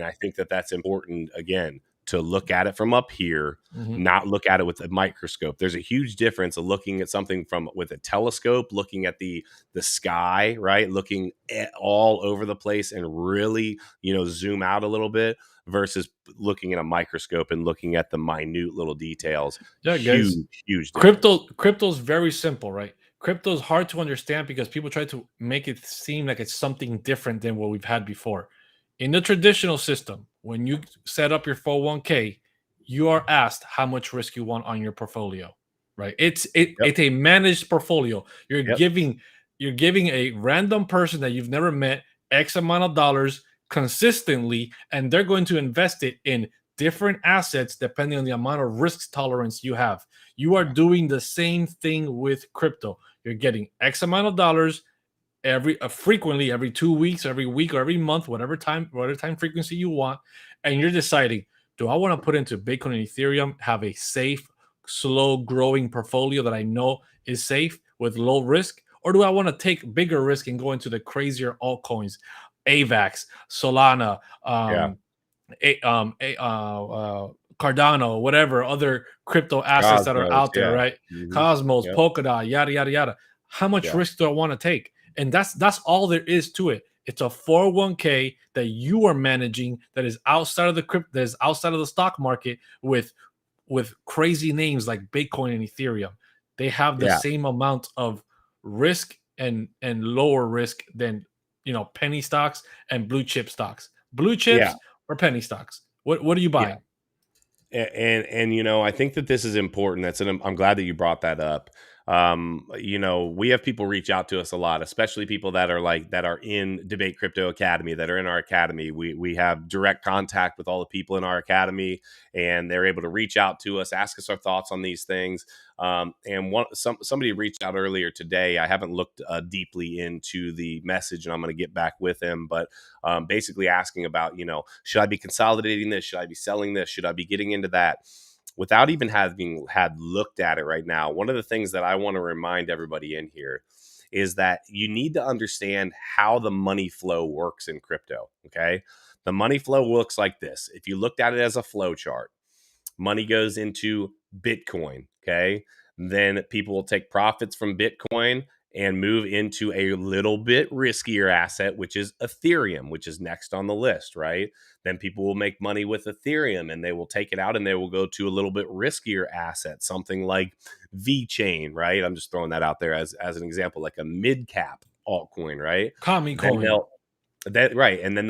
I think that that's important, again, to look at it from up here, not look at it with a microscope. There's a huge difference of looking at something with a telescope, looking at the sky, right? Looking at all over the place and really, zoom out a little bit versus looking at a microscope and looking at the minute little details. Yeah, huge, guys. Huge difference. Crypto's very simple, right? Crypto is hard to understand because people try to make it seem like it's something different than what we've had before. In the traditional system, when you set up your 401k, you are asked how much risk you want on your portfolio, right? It's a managed portfolio. You're giving you're giving a random person that you've never met X amount of dollars consistently, and they're going to invest it in different assets depending on the amount of risk tolerance you have. You are doing the same thing with crypto. You're getting X amount of dollars frequently every 2 weeks, every week, or every month, whatever time frequency you want, and you're deciding, do I want to put into Bitcoin and Ethereum, have a safe, slow growing portfolio that I know is safe with low risk, or do I want to take bigger risk and go into the crazier altcoins, AVAX, Solana, Cardano, whatever other crypto assets that are out there, right? Cosmos, Polkadot, yada yada yada. How much risk do I want to take? And that's all there is to it. It's a 401k that you are managing that is outside of the stock market with crazy names like Bitcoin and Ethereum. They have the same amount of risk and lower risk than penny stocks and blue chip stocks. Blue chips or penny stocks. What are you buying? And I think that this is important. I'm glad that you brought that up. We have people reach out to us a lot, especially people that are in Debate Crypto Academy, that are in our academy. We have direct contact with all the people in our academy, and they're able to reach out to us, ask us our thoughts on these things. And somebody reached out earlier today. I haven't looked deeply into the message, and I'm going to get back with him, but basically asking about, should I be consolidating this? Should I be selling this? Should I be getting into that? Without even having had looked at it right now, one of the things that I want to remind everybody in here is that you need to understand how the money flow works in crypto, okay? The money flow looks like this. If you looked at it as a flow chart, money goes into Bitcoin, okay? Then people will take profits from Bitcoin and move into a little bit riskier asset, which is Ethereum, which is next on the list, right? Then people will make money with Ethereum and they will take it out and they will go to a little bit riskier asset, something like VeChain, right? I'm just throwing that out there as an example, like a mid-cap altcoin, right? Commie coin. Right. And then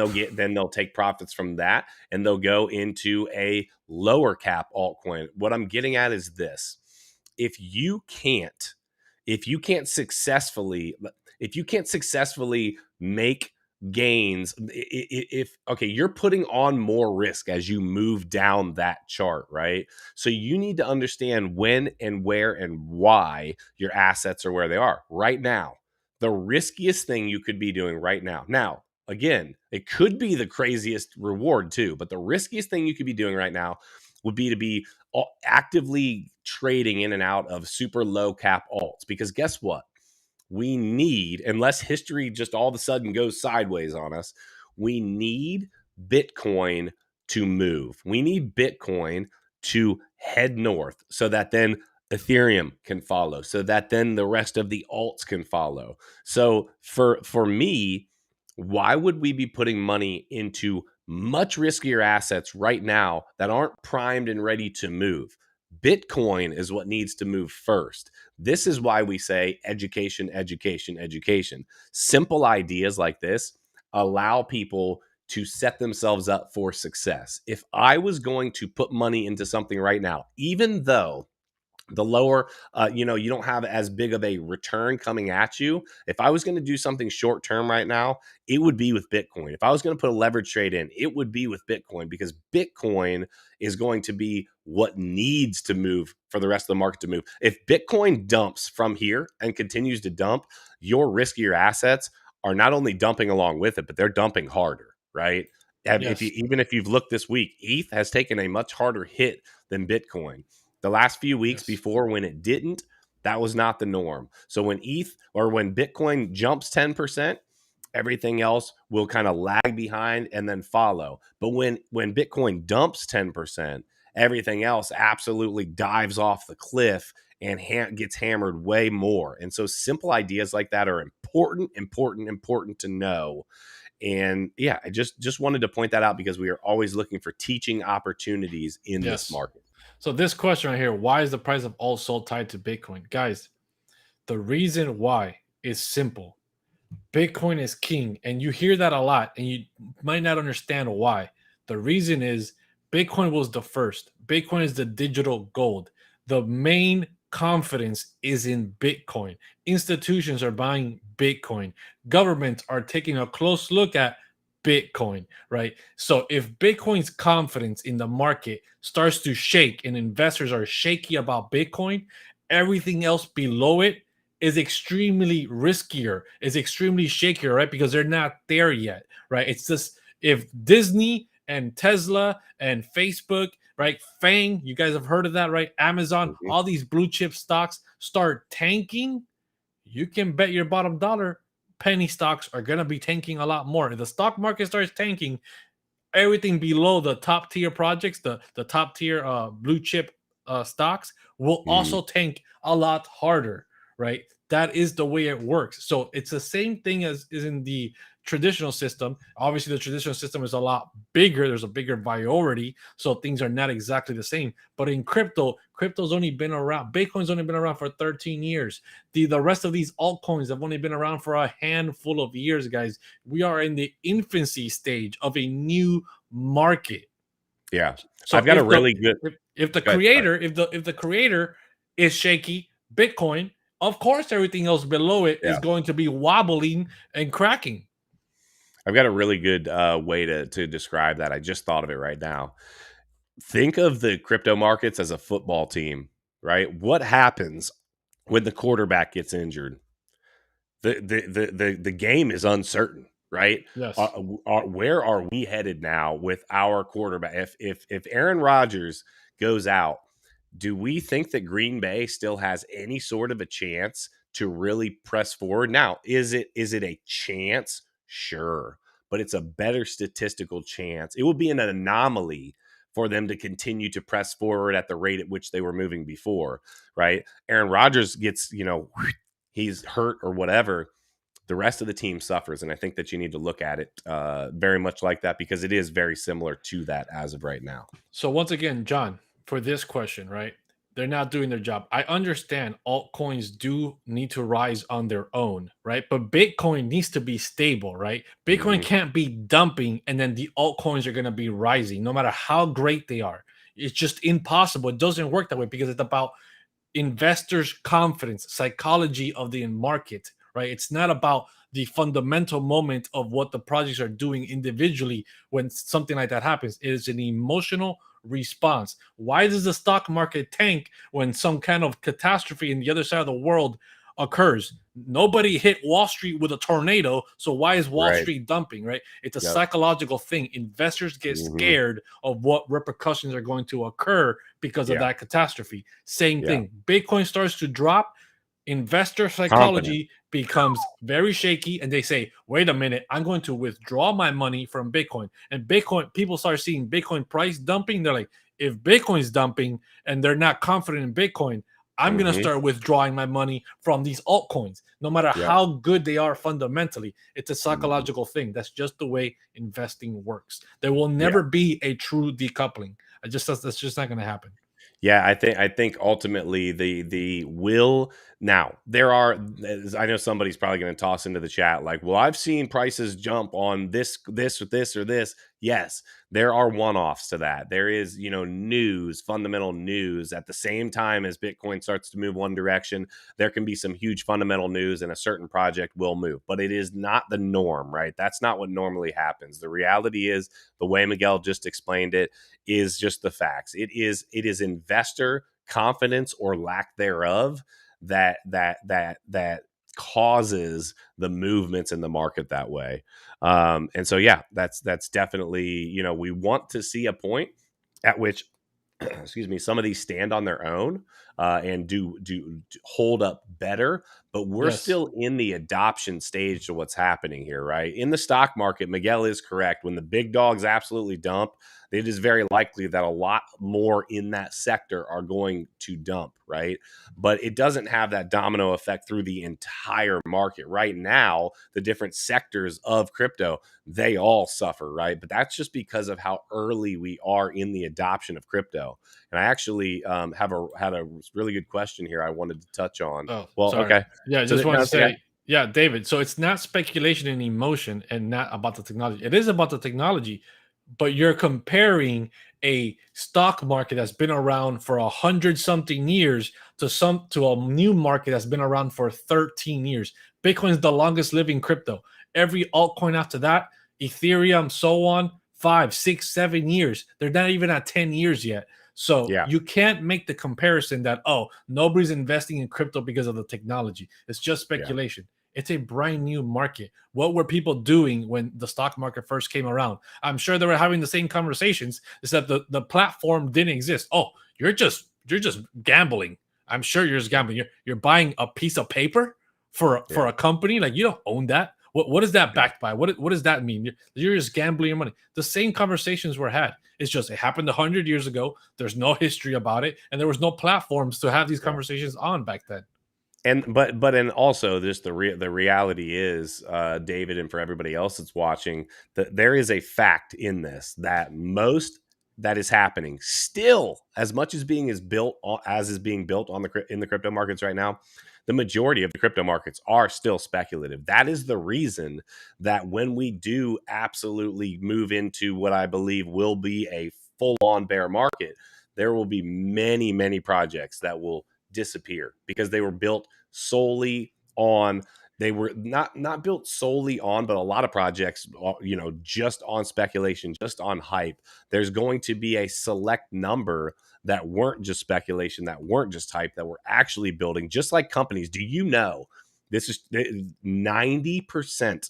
they'll take profits from that and they'll go into a lower cap altcoin. What I'm getting at is this. If you can't successfully make gains, you're putting on more risk as you move down that chart, right? So you need to understand when and where and why your assets are where they are right now. The riskiest thing you could be doing right now. Now, again, it could be the craziest reward too, but the riskiest thing you could be doing right now would be to be actively trading in and out of super low cap alts. Because guess what? We need, unless history just all of a sudden goes sideways on us, we need Bitcoin to move. We need Bitcoin to head north so that then Ethereum can follow, so that then the rest of the alts can follow. So for me, why would we be putting money into much riskier assets right now that aren't primed and ready to move? Bitcoin is what needs to move first. This is why we say education, education, education. Simple ideas like this allow people to set themselves up for success. If I was going to put money into something right now, even though the lower, you don't have as big of a return coming at you. If I was going to do something short term right now, it would be with Bitcoin. If I was going to put a leverage trade in, it would be with Bitcoin, because Bitcoin is going to be what needs to move for the rest of the market to move. If Bitcoin dumps from here and continues to dump, your riskier assets are not only dumping along with it, but they're dumping harder, right? Yes. Even if you've looked this week, ETH has taken a much harder hit than Bitcoin. The last few weeks before, when it didn't, that was not the norm. So when when Bitcoin jumps 10%, everything else will kind of lag behind and then follow. But when Bitcoin dumps 10%, everything else absolutely dives off the cliff and gets hammered way more. And so simple ideas like that are important to know. And yeah, I just wanted to point that out because we are always looking for teaching opportunities in this market. So this question right here, why is the price of alt so tied to Bitcoin? Guys, the reason why is simple. Bitcoin is king, and you hear that a lot, and you might not understand why. The reason is Bitcoin was the first. Bitcoin is the digital gold. The main confidence is in Bitcoin. Institutions are buying Bitcoin. Governments are taking a close look at Bitcoin, right? So if Bitcoin's confidence in the market starts to shake and investors are shaky about Bitcoin, everything else below it is extremely riskier, is extremely shakier, right? Because they're not there yet, right? It's just if Disney and Tesla and Facebook, right? FANG, you guys have heard of that, right? Amazon, all these blue chip stocks start tanking, you can bet your bottom dollar penny stocks are going to be tanking a lot more. If the stock market starts tanking, everything below the top tier projects, the top tier blue chip stocks will also tank a lot harder, right? That is the way it works. So it's the same thing as is in the traditional system. Obviously, the traditional system is a lot bigger. There's a bigger priority, so things are not exactly the same. But in crypto's only been around. Bitcoin's only been around for 13 years. The rest of these altcoins have only been around for a handful of years, guys. We are in the infancy stage of a new market. Yeah. So I've got a really good if the creator is shaky, Bitcoin, of course everything else below it is going to be wobbling and cracking. I've got a really good way to describe that. I just thought of it right now. Think of the crypto markets as a football team, right? What happens when the quarterback gets injured? The game is uncertain, right? Yes. Where are we headed now with our quarterback? If Aaron Rodgers goes out, do we think that Green Bay still has any sort of a chance to really press forward? Now, is it a chance? Sure, but it's a better statistical chance. It will be an anomaly for them to continue to press forward at the rate at which they were moving before, right? Aaron Rodgers gets, he's hurt or whatever. The rest of the team suffers, and I think that you need to look at it very much like that because it is very similar to that as of right now. So once again, John, for this question, right? They're not doing their job. I understand altcoins do need to rise on their own, right? But Bitcoin needs to be stable, right? Bitcoin can't be dumping and then the altcoins are going to be rising no matter how great they are. It's just impossible. It doesn't work that way because it's about investors' confidence, psychology of the market, right? It's not about the fundamental moment of what the projects are doing individually when something like that happens. It is an emotional response. Why does the stock market tank when some kind of catastrophe in the other side of the world occurs? Nobody hit Wall Street with a tornado, so why is Wall Street dumping, right? It's a psychological thing. Investors get scared of what repercussions are going to occur because of that catastrophe. Same thing. Bitcoin starts to drop, investor psychology becomes very shaky, and they say, wait a minute, I'm going to withdraw my money from Bitcoin. And Bitcoin, people start seeing Bitcoin price dumping. They're like, if Bitcoin's dumping and they're not confident in Bitcoin, I'm going to start withdrawing my money from these altcoins, no matter how good they are fundamentally. It's a psychological thing. That's just the way investing works. There will never be a true decoupling. That's just not going to happen. Yeah, I think ultimately the will. Now there are. I know somebody's probably going to toss into the chat like, "Well, I've seen prices jump on this or this." Yes, there are one-offs to that. There is, news, fundamental news. At the same time as Bitcoin starts to move one direction, there can be some huge fundamental news, and a certain project will move. But it is not the norm, right? That's not what normally happens. The reality is, the way Miguel just explained it, is just the facts. It is investor confidence or lack thereof that causes the movements in the market that way. And so, that's definitely, we want to see a point at which, excuse me, some of these stand on their own and do hold up better. But we're still in the adoption stage to what's happening here, right? In the stock market, Miguel is correct. When the big dogs absolutely dump, it is very likely that a lot more in that sector are going to dump, right? But it doesn't have that domino effect through the entire market. Right now, the different sectors of crypto, they all suffer, right? But that's just because of how early we are in the adoption of crypto. And I actually had a really good question here I wanted to touch on. Oh, well, sorry. Okay. Yeah, I just want to say, David, so it's not speculation and emotion and not about the technology. It is about the technology, but you're comparing a stock market that's been around for 100-something years to a new market that's been around for 13 years. Bitcoin is the longest living crypto. Every altcoin after that, Ethereum, so on, 5, 6, 7 years. They're not even at 10 years yet. So you can't make the comparison that, oh, nobody's investing in crypto because of the technology. It's just speculation. It's a brand new market. What were people doing when the stock market first came around? I'm sure they were having the same conversations. Is that the platform didn't exist? Oh, you're just gambling. I'm sure you're just gambling. You're buying a piece of paper for a company. Like, you don't own that. What is that backed by? What does that mean? You're just gambling your money. The same conversations were had. It's just it happened 100 years ago. There's no history about it, and there was no platforms to have these conversations on back then. And also just the reality is, David, and for everybody else that's watching, that there is a fact in this that most that is happening still, as much as being built on in the crypto markets right now, the majority of the crypto markets are still speculative. That is the reason that when we do absolutely move into what I believe will be a full-on bear market, there will be many, many projects that will disappear because they were built solely on, they were not built solely on, but a lot of projects, just on speculation, just on hype. There's going to be a select number that weren't just speculation, that weren't just hype, that were actually building, just like companies. Do you know this is 90%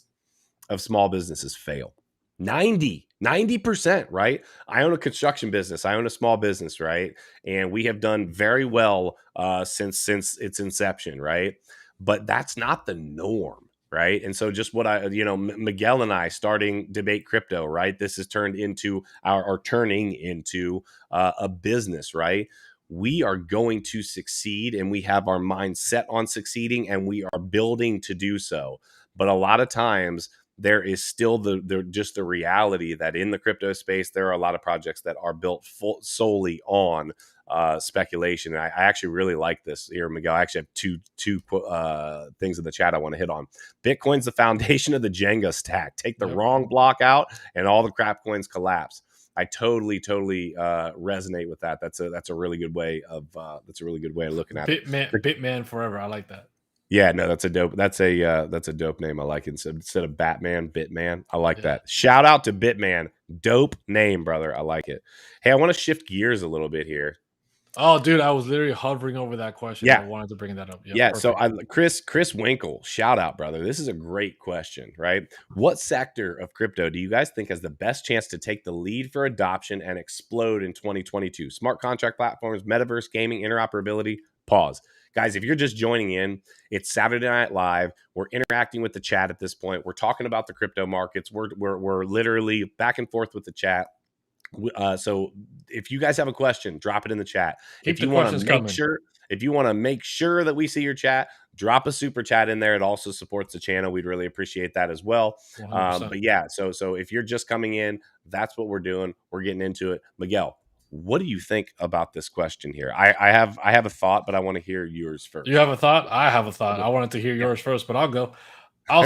of small businesses fail? 90%, right? I own a construction business. I own a small business, right? And we have done very well since its inception, right? But that's not the norm, right? And so just what Miguel and I starting Debate Crypto, right? This is turning into a business, right? We are going to succeed, and we have our mind set on succeeding, and we are building to do so. But a lot of times, there is still the reality that in the crypto space, there are a lot of projects that are built solely on speculation. And I actually really like this here, Miguel. I actually have two things in the chat I want to hit on. Bitcoin's the foundation of the Jenga stack. Take the wrong block out, and all the crap coins collapse. I totally resonate with that. That's a really good way of looking at it. Bitman forever. I like that. Yeah, no, that's a dope name. I like it. Instead of Batman, Bitman. I like that. Shout out to Bitman. Dope name, brother. I like it. Hey, I want to shift gears a little bit here. Oh, dude, I was literally hovering over that question. Yeah. I wanted to bring that up. Yeah. So Chris Winkle, shout out, brother. This is a great question, right? What sector of crypto do you guys think has the best chance to take the lead for adoption and explode in 2022? Smart contract platforms, metaverse, gaming, interoperability? Pause. Guys, if you're just joining in, it's Saturday Night Live. We're interacting with the chat at this point. We're talking about the crypto markets. We're literally back and forth with the chat. So if you guys have a question, drop it in the chat. If you want to make sure that we see your chat, drop a super chat in there. It also supports the channel. We'd really appreciate that as well. But yeah, so if you're just coming in, that's what we're doing. We're getting into it. Miguel, what do you think about this question here? I have a thought, but I want to hear yours first. You have a thought? I have a thought. I wanted to hear yours first, but I'll go. I'll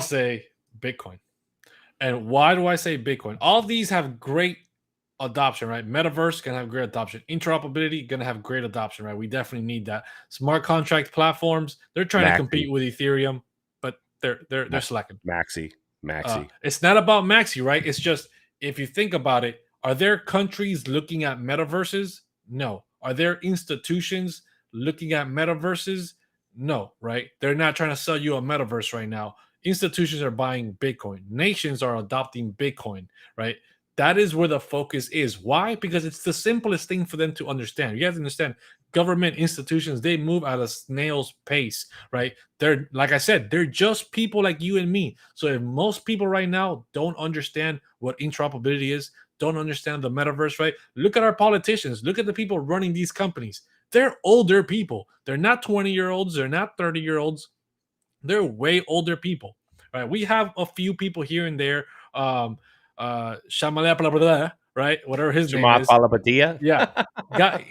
say Bitcoin. And why do I say Bitcoin? All of these have great adoption, right? Metaverse going to have great adoption. Interoperability going to have great adoption, right? We definitely need that. Smart contract platforms, they're trying to compete with Ethereum, but they're slacking. Maxi. It's not about Maxi, right? It's just, if you think about it, are there countries looking at metaverses? No. Are there institutions looking at metaverses? No, right? They're not trying to sell you a metaverse right now. Institutions are buying Bitcoin. Nations are adopting Bitcoin, right? That is where the focus is. Why? Because it's the simplest thing for them to understand. You have to understand, government institutions, they move at a snail's pace, right? They're, like I said, they're just people like you and me. So if most people right now don't understand what interoperability is, don't understand the metaverse, right? Look at our politicians. Look at the people running these companies. They're older people. They're not 20-year-olds. They're not 30-year-olds. They're way older people, right? We have a few people here and there. Shamalapalapala, right? Whatever his name is. Yeah.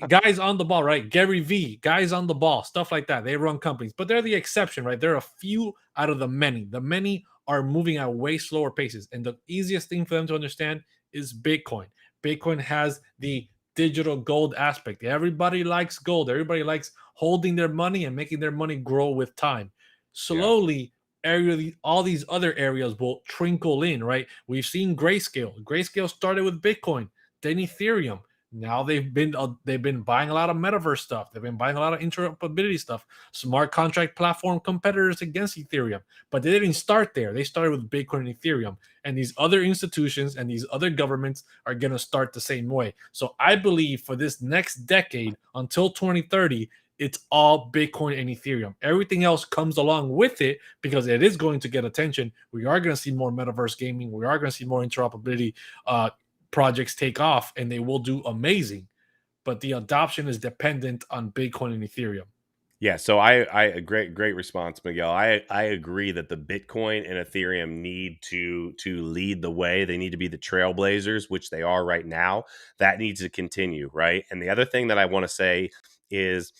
Guys on the ball, right? Gary V, guys on the ball, stuff like that. They run companies, but they're the exception, right? They're a few out of the many. The many are moving at way slower paces. And the easiest thing for them to understand is Bitcoin. Bitcoin has the digital gold aspect. Everybody likes gold. Everybody likes holding their money and making their money grow with time. Slowly, all these other areas will trickle in, right? We've seen Grayscale. Grayscale started with Bitcoin, then Ethereum. Now they've been buying a lot of metaverse stuff. They've been buying a lot of interoperability stuff, smart contract platform competitors against Ethereum. But they didn't start there. They started with Bitcoin and Ethereum. And these other institutions and these other governments are going to start the same way. So I believe for this next decade until 2030, it's all Bitcoin and Ethereum. Everything else comes along with it because it is going to get attention. We are going to see more metaverse gaming. We are going to see more interoperability projects take off, and they will do amazing. But the adoption is dependent on Bitcoin and Ethereum. Yeah, so I great response, Miguel. I agree that the Bitcoin and Ethereum need to lead the way. They need to be the trailblazers, which they are right now. That needs to continue, right? And the other thing that I want to say is,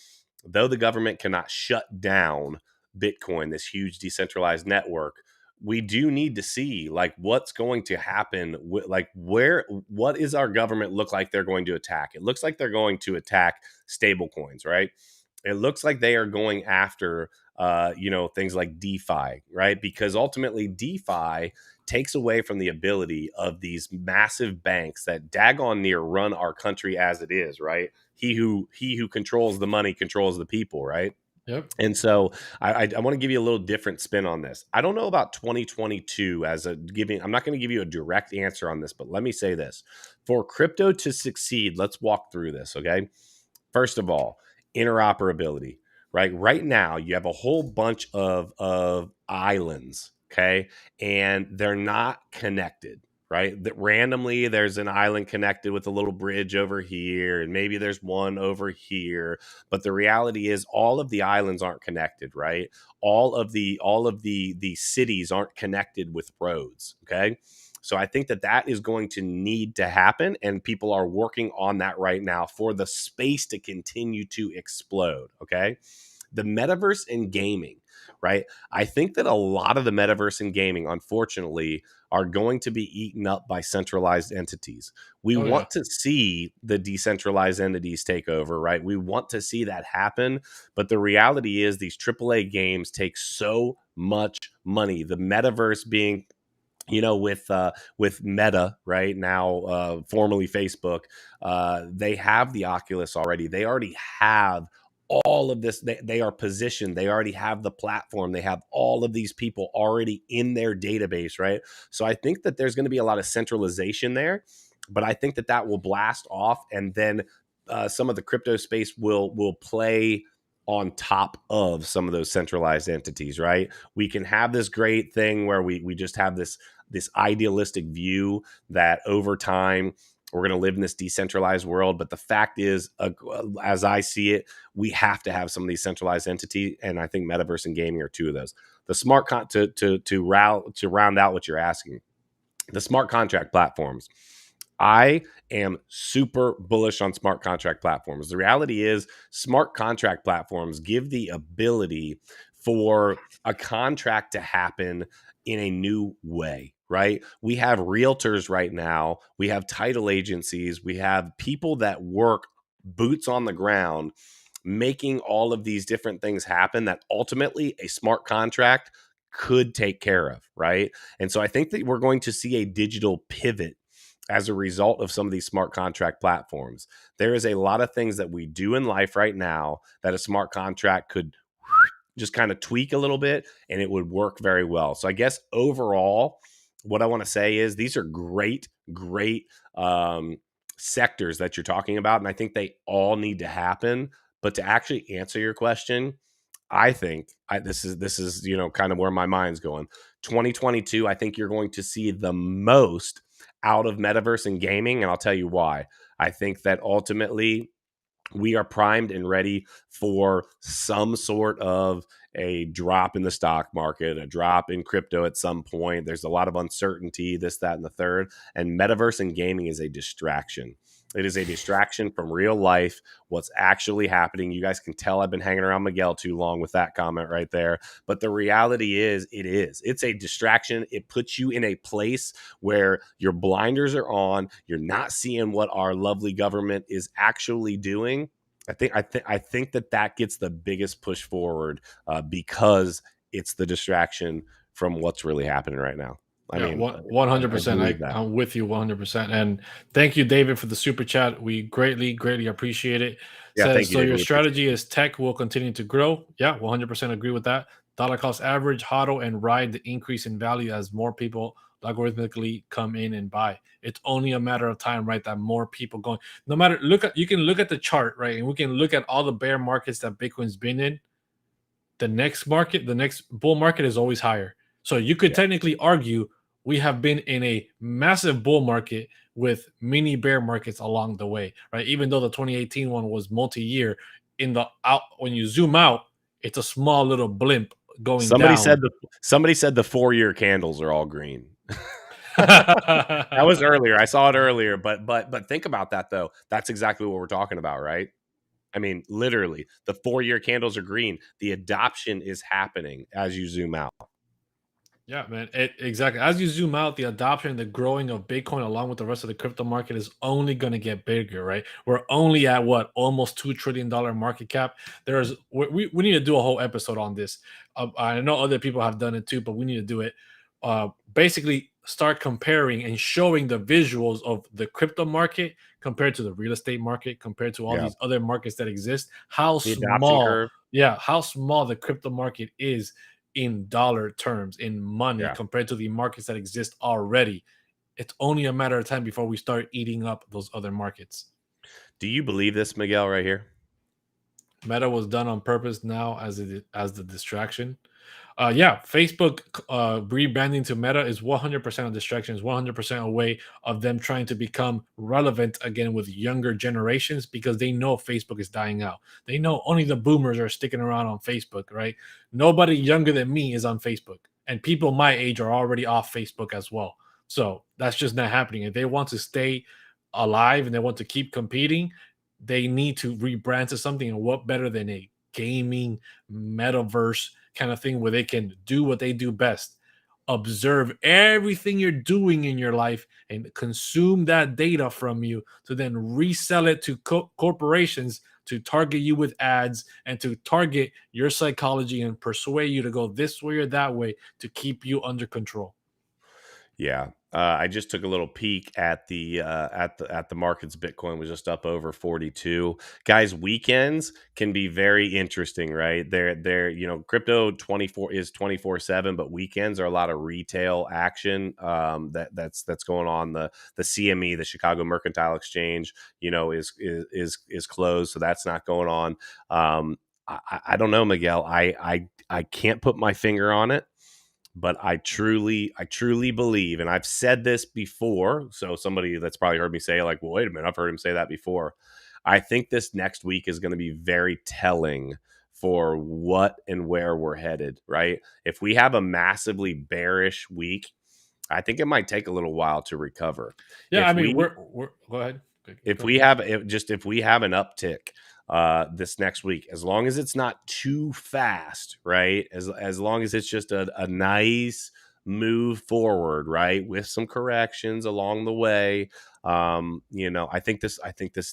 though the government cannot shut down Bitcoin, this huge decentralized network, we do need to see like what's going to happen. Like what is our government look like they're going to attack? It looks like they're going to attack stable coins, right? It looks like they are going after, things like DeFi, right? Because ultimately DeFi takes away from the ability of these massive banks that daggone near run our country as it is, right? He who controls the money controls the people, right? Yep. And so I want to give you a little different spin on this. I don't know about 2022 I'm not going to give you a direct answer on this, but let me say this. For crypto to succeed, let's walk through this, okay? First of all, interoperability, right? Right now, you have a whole bunch of islands, okay? And they're not connected, right? That randomly there's an island connected with a little bridge over here, and maybe there's one over here. But the reality is all of the islands aren't connected, right? All of the cities aren't connected with roads, okay? So I think that is going to need to happen, and people are working on that right now for the space to continue to explode, okay? The metaverse and gaming, right? I think that a lot of the metaverse and gaming, unfortunately, are going to be eaten up by centralized entities. We want to see the decentralized entities take over, right? We want to see that happen, but the reality is these AAA games take so much money. The metaverse being with Meta right now, formerly Facebook, they have the Oculus already. They already have all of this. They are positioned. They already have the platform. They have all of these people already in their database, right? So I think that there's going to be a lot of centralization there, but I think that will blast off, and then some of the crypto space will play on top of some of those centralized entities, right? We can have this great thing where we just have this idealistic view that over time we're going to live in this decentralized world. But the fact is, as I see it, we have to have some of these centralized entities, and I think metaverse and gaming are two of those. The smart to round out what you're asking, the smart contract platforms. I am super bullish on smart contract platforms. The reality is smart contract platforms give the ability for a contract to happen in a new way, right? We have realtors right now. We have title agencies. We have people that work boots on the ground, making all of these different things happen that ultimately a smart contract could take care of, right? And so I think that we're going to see a digital pivot as a result of some of these smart contract platforms. There is a lot of things that we do in life right now that a smart contract could just kind of tweak a little bit and it would work very well. So I guess overall, what I want to say is these are great sectors that you're talking about. And I think they all need to happen. But to actually answer your question, I think this is kind of where my mind's going. 2022, I think you're going to see the most out of metaverse and gaming, and I'll tell you why. I think that ultimately we are primed and ready for some sort of a drop in the stock market, a drop in crypto at some point. There's a lot of uncertainty, this, that, and the third. And metaverse and gaming is a distraction. It is a distraction from real life, what's actually happening. You guys can tell I've been hanging around Miguel too long with that comment right there. But the reality is, it's a distraction. It puts you in a place where your blinders are on. You're not seeing what our lovely government is actually doing. I think that gets the biggest push forward because it's the distraction from what's really happening right now. I mean, 100%. I'm with you 100%. And thank you, David, for the super chat. We greatly appreciate it. Yeah, Says, thank you, so David. your strategy is tech will continue to grow. Yeah, 100% agree with that. Dollar cost average, hodl, and ride the increase in value as more people logarithmically come in and buy. It's only a matter of time, right? That more people going. No matter you can look at the chart, right? And we can look at all the bear markets that Bitcoin's been in. The next bull market is always higher. So you could technically argue we have been in a massive bull market with mini bear markets along the way, right? Even though the 2018 one was multi-year, when you zoom out, it's a small little blimp going down. Somebody said the 4-year candles are all green. That was earlier. I saw it earlier, but think about that though. That's exactly what we're talking about, right? I mean, literally, the 4-year candles are green. The adoption is happening as you zoom out. Yeah, man. Exactly. As you zoom out, the adoption, the growing of Bitcoin along with the rest of the crypto market is only going to get bigger, right? We're only at almost $2 trillion market cap. We need to do a whole episode on this. I know other people have done it too, but we need to do it. Basically, start comparing and showing the visuals of the crypto market compared to the real estate market, compared to all these other markets that exist. How small the crypto market is in dollar terms, in money, compared to the markets that exist already. It's only a matter of time before we start eating up those other markets. Do you believe this, Miguel, right here? Meta was done on purpose now as the distraction. Facebook rebranding to Meta is 100% of distractions, 100% a way of them trying to become relevant again with younger generations because they know Facebook is dying out. They know only the boomers are sticking around on Facebook, right? Nobody younger than me is on Facebook, and people my age are already off Facebook as well. So that's just not happening. If they want to stay alive and they want to keep competing, they need to rebrand to something. And what better than a gaming metaverse kind of thing where they can do what they do best, observe everything you're doing in your life and consume that data from you to then resell it to corporations to target you with ads and to target your psychology and persuade you to go this way or that way to keep you under control. Yeah. I just took a little peek at the markets. Bitcoin was just up over 42. Guys, weekends can be very interesting, right? They're crypto 24/7, but weekends are a lot of retail action that's going on. The CME, the Chicago Mercantile Exchange, is closed, so that's not going on. I don't know, Miguel. I can't put my finger on it. But I truly believe, and I've said this before, so somebody that's probably heard me say like, well, wait a minute, I've heard him say that before. I think this next week is going to be very telling for what and where we're headed, right? If we have a massively bearish week, I think it might take a little while to recover. Yeah, we're go ahead. If we have an uptick this next week, as long as it's not too fast, right? As long as it's just a nice move forward, right, with some corrections along the way. I think this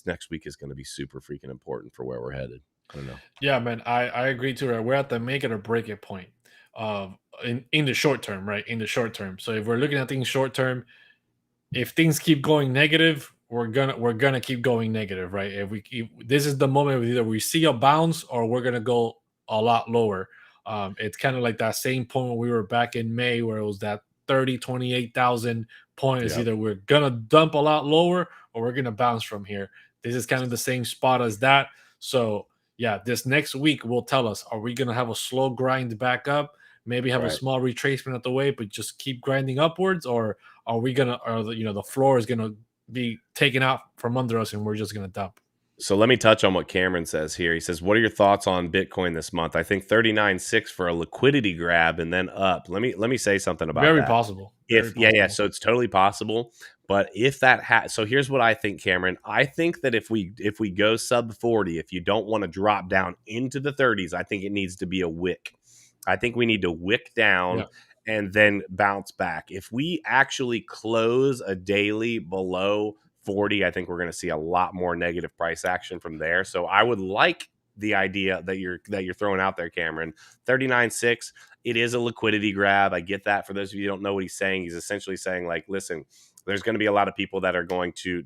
next week is going to be super freaking important for where we're headed. I don't know. Yeah, man, I agree too. Right? We're at the make it or break it point in the short term, right? In the short term. So if we're looking at things short term, if things keep going negative, we're gonna keep going negative, right? If this is the moment either we see a bounce or we're gonna go a lot lower. It's kind of like that same point when we were back in May where it was that 28,000 points. Either we're gonna dump a lot lower or we're gonna bounce from here. This is kind of the same spot as that. So yeah, this next week will tell us: are we gonna have a slow grind back up? Maybe have a small retracement at the way, but just keep grinding upwards, or are we gonna? Or the floor is gonna be taken out from under us, and we're just gonna dump. So let me touch on what Cameron says here. He says, "What are your thoughts on Bitcoin this month? I think 39.6 for a liquidity grab and then up." Let me say something about Very that. possible. If Very possible. so it's totally possible. But if that so here's what I think, Cameron. I think that if we go sub 40, if you don't want to drop down into the 30s, I think it needs to be a wick. I think we need to wick down and then bounce back. If we actually close a daily below 40, I think we're going to see a lot more negative price action from there. So I would like the idea that you're throwing out there, Cameron. 39.6, it is a liquidity grab. I get that. For those of you who don't know what he's saying, he's essentially saying, like, listen, there's going to be a lot of people that are going to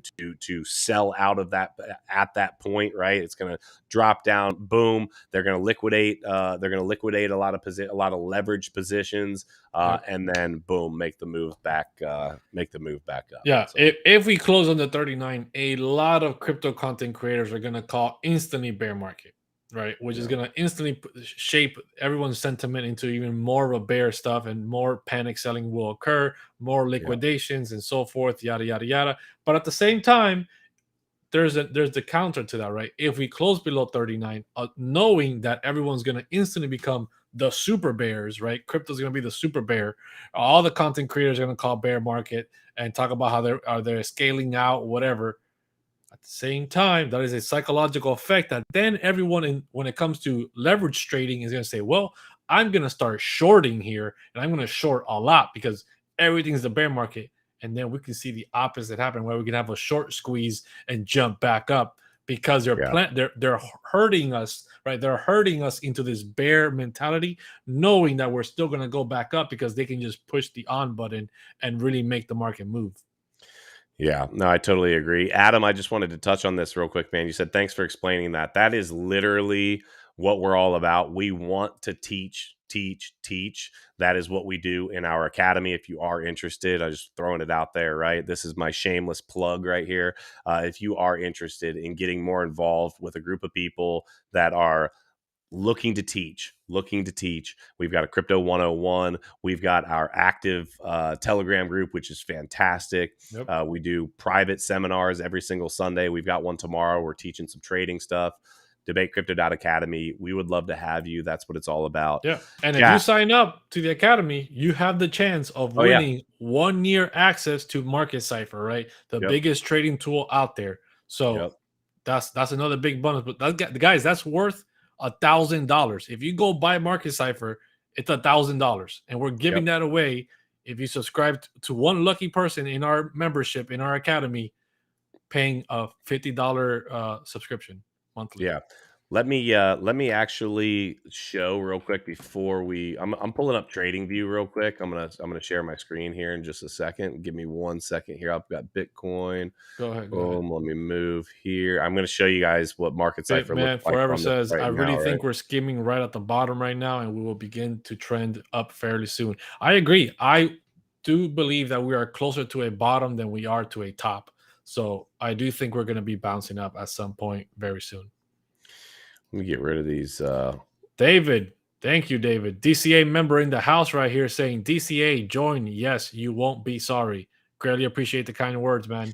sell out of that at that point, right? It's going to drop down, boom. They're going to liquidate. They're going to liquidate a lot of leverage positions, and then boom, make the move back. Make the move back up. Yeah, so if we close on the 39, a lot of crypto content creators are going to call instantly bear market, right? Which is going to instantly shape everyone's sentiment into even more of a bear stuff, and more panic selling will occur, more liquidations and so forth, yada yada yada. But at the same time, there's the counter to that, right? If we close below 39, knowing that everyone's going to instantly become the super bears, right? Crypto's going to be the super bear. All the content creators are going to call bear market and talk about how they're scaling out, whatever. At the same time, that is a psychological effect that then everyone, when it comes to leverage trading, is going to say, well, I'm going to start shorting here, and I'm going to short a lot because everything's the bear market. And then we can see the opposite happen, where we can have a short squeeze and jump back up because they're hurting us, right? They're hurting us into this bear mentality, knowing that we're still going to go back up because they can just push the on button and really make the market move. Yeah, no, I totally agree. Adam, I just wanted to touch on this real quick, man. You said, thanks for explaining that. That is literally what we're all about. We want to teach. That is what we do in our academy. If you are interested, I'm just throwing it out there, right? This is my shameless plug right here. If you are interested in getting more involved with a group of people that are looking to teach, we've got a Crypto 101. We've got our active Telegram group, which is fantastic. We do private seminars every single Sunday. We've got one tomorrow. We're teaching some trading stuff. DebateCrypto.academy. We would love to have you. That's what it's all about. Yeah. And if you sign up to the academy, you have the chance of winning 1 year access to Market Cypher, right? The biggest trading tool out there. So that's another big bonus. But guys, that's worth $1,000. If you go buy Market Cypher, it's $1,000. And we're giving that away if you subscribe to one lucky person in our membership, in our academy, paying a $50 subscription monthly. Yeah. Let me actually show real quick before I'm pulling up TradingView real quick. I'm gonna share my screen here in just a second. Give me 1 second here. I've got Bitcoin. Go ahead. Let me move here. I'm gonna show you guys what Market Cypher looks like. Forever says, I really think we're skimming right at the bottom right now, and we will begin to trend up fairly soon. I agree. I do believe that we are closer to a bottom than we are to a top. So I do think we're going to be bouncing up at some point very soon. Let me get rid of these. David, thank you, David. DCA member in the house right here saying, DCA, join. Yes, you won't be sorry. Greatly appreciate the kind words, man.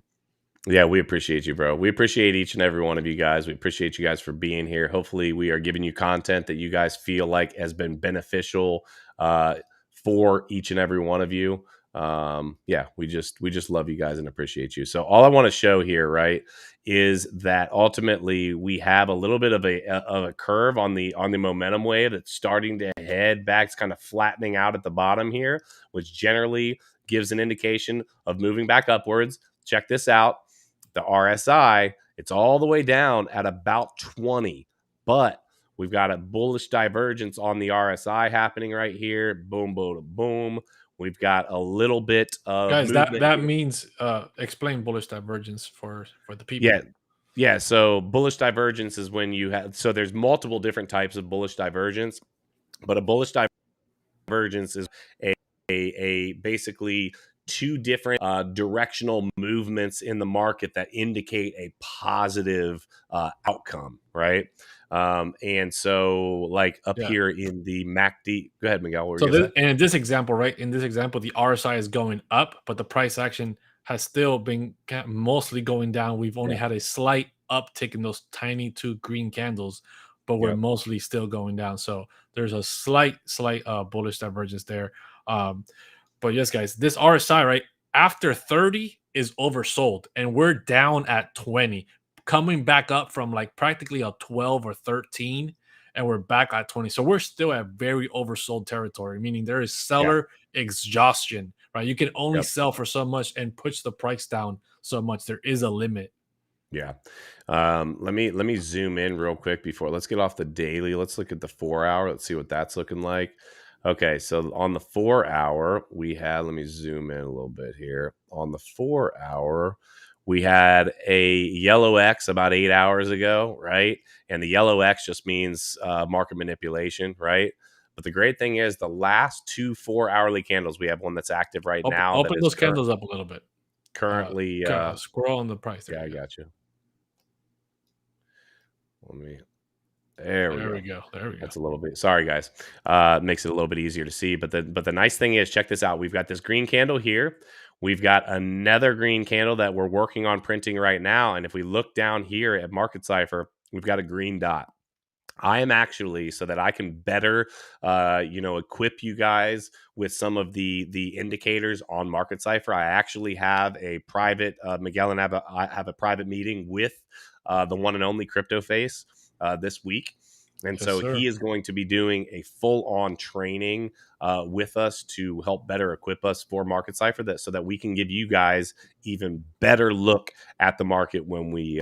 Yeah, we appreciate you, bro. We appreciate each and every one of you guys. We appreciate you guys for being here. Hopefully we are giving you content that you guys feel like has been beneficial for each and every one of you. We just love you guys and appreciate you. So all I want to show here, right, is that ultimately we have a little bit of a curve on the momentum wave that's starting to head back. It's kind of flattening out at the bottom here, which generally gives an indication of moving back upwards. Check this out. The RSI, it's all the way down at about 20, but we've got a bullish divergence on the RSI happening right here. Boom, boom, boom. We've got a little bit of guys. That means explain bullish divergence for the people. Yeah. So bullish divergence is when you have. So there's multiple different types of bullish divergence, but a bullish divergence is a basically two different directional movements in the market that indicate a positive outcome, right? And so like up here in the MACD, go ahead, Miguel. And in this example, right? In this example, the RSI is going up, but the price action has still been mostly going down. We've only had a slight uptick in those tiny 2 green candles, but we're Yep. mostly still going down. So there's a slight bullish divergence there. But yes, guys, this RSI, right, after 30 is oversold, and we're down at 20, coming back up from like practically a 12 or 13, and we're back at 20. So we're still at very oversold territory, meaning there is seller exhaustion, right? You can only sell for so much and push the price down so much. There is a limit. Yeah. Let me zoom in real quick before. Let's get off the daily. Let's look at the 4 hour. Let's see what that's looking like. Okay, so on the 4 hour, we had, let me zoom in a little bit here. On the 4 hour, we had a yellow X about 8 hours ago, right? And the yellow X just means market manipulation, right? But the great thing is the last 2 4-hourly candles, we have one that's active right now. Open those candles up a little bit. Currently, scroll on the price. Yeah, I got you. There we go. That's a little bit. Sorry, guys. Makes it a little bit easier to see. But the nice thing is, check this out. We've got this green candle here. We've got another green candle that we're working on printing right now. And if we look down here at Market Cipher, we've got a green dot. I am actually, so that I can better, equip you guys with some of the indicators on Market Cipher. I actually have a private, Miguel and I have a private meeting with the one and only Crypto Face this week. And he is going to be doing a full-on training with us to help better equip us for Market Cipher, so that we can give you guys even better look at the market when we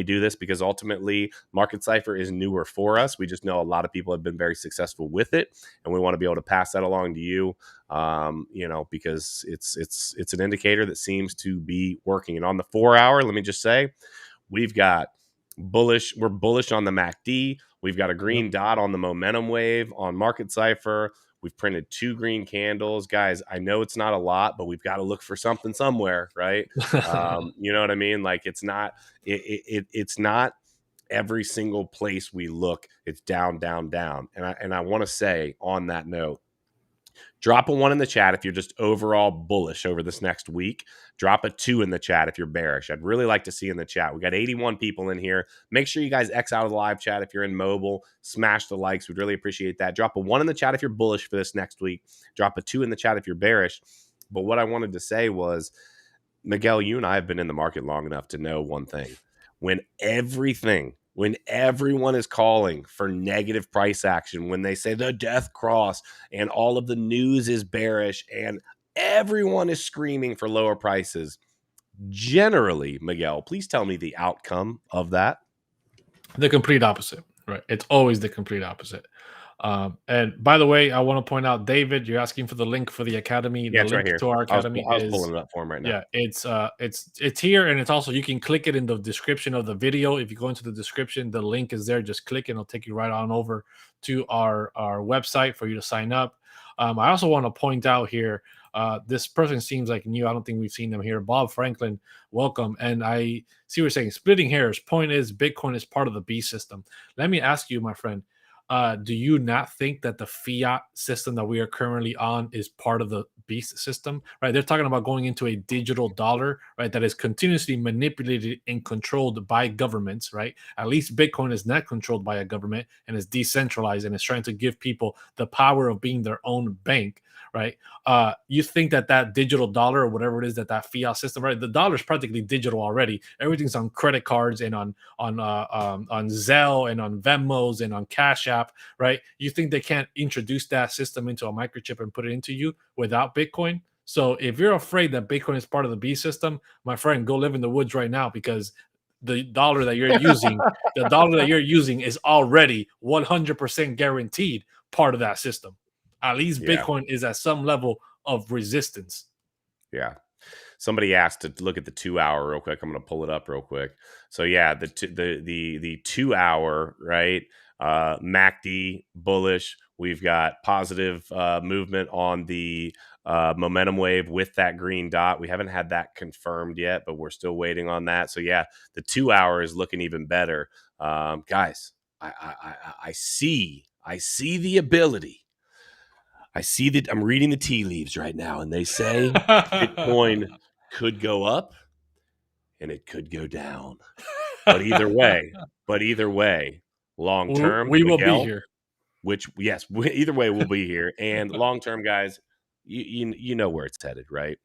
do this, because ultimately Market Cipher is newer for us. We just know a lot of people have been very successful with it, and we want to be able to pass that along to you, because it's an indicator that seems to be working. And on the 4 hour, let me just say, we've got bullish. We're bullish on the MACD. We've got a green dot on the momentum wave on Market Cipher. We've printed 2 green candles. Guys, I know it's not a lot, but we've got to look for something somewhere, right? You know what I mean? Like, it's not every single place we look, it's down, down, down. And I want to say on that note, drop a 1 in the chat if you're just overall bullish over this next week. Drop a 2 in the chat if you're bearish. I'd really like to see in the chat. We got 81 people in here. Make sure you guys X out of the live chat if you're in mobile. Smash the likes. We'd really appreciate that. Drop a 1 in the chat if you're bullish for this next week. Drop a 2 in the chat if you're bearish. But what I wanted to say was, Miguel, you and I have been in the market long enough to know one thing. When everyone is calling for negative price action, when they say the death cross and all of the news is bearish and everyone is screaming for lower prices, generally, Miguel, please tell me the outcome of that. The complete opposite, right? It's always the complete opposite. And by the way, I want to point out, David, you're asking for the link for the academy. Yeah, the link right here to our academy I was pulling it up for him right now. Yeah, it's here, and it's also, you can click it in the description of the video. If you go into the description, the link is there. Just click and it'll take you right on over to our website for you to sign up. I also want to point out here, this person seems like new. I don't think we've seen them here. Bob Franklin, welcome. And I see what you're saying. Splitting hairs. Point is, Bitcoin is part of the B system. Let me ask you, my friend, do you not think that the fiat system that we are currently on is part of the beast system, right? They're talking about going into a digital dollar, right, that is continuously manipulated and controlled by governments, right? At least Bitcoin is not controlled by a government and is decentralized and is trying to give people the power of being their own bank, right? You think that digital dollar, or whatever it is, that fiat system, right? The dollar is practically digital already. Everything's on credit cards and on Zelle and on Venmos and on Cash App, right? You think they can't introduce that system into a microchip and put it into you without Bitcoin? So if you're afraid that Bitcoin is part of the B system, my friend, go live in the woods right now, because the dollar that you're using, is already 100% guaranteed part of that system. At least Bitcoin is at some level of resistance. Yeah. Somebody asked to look at the 2 hour real quick. I'm going to pull it up real quick. So yeah, the 2 hour, right? MACD bullish. We've got positive movement on the momentum wave with that green dot. We haven't had that confirmed yet, but we're still waiting on that. So yeah, the 2 hour is looking even better. Guys, I see the ability. I see that I'm reading the tea leaves right now, and they say Bitcoin could go up and it could go down. But either way, long term, we will be Miguel, here. Which yes, either way we'll be here. And long term, guys, you know where it's headed, right?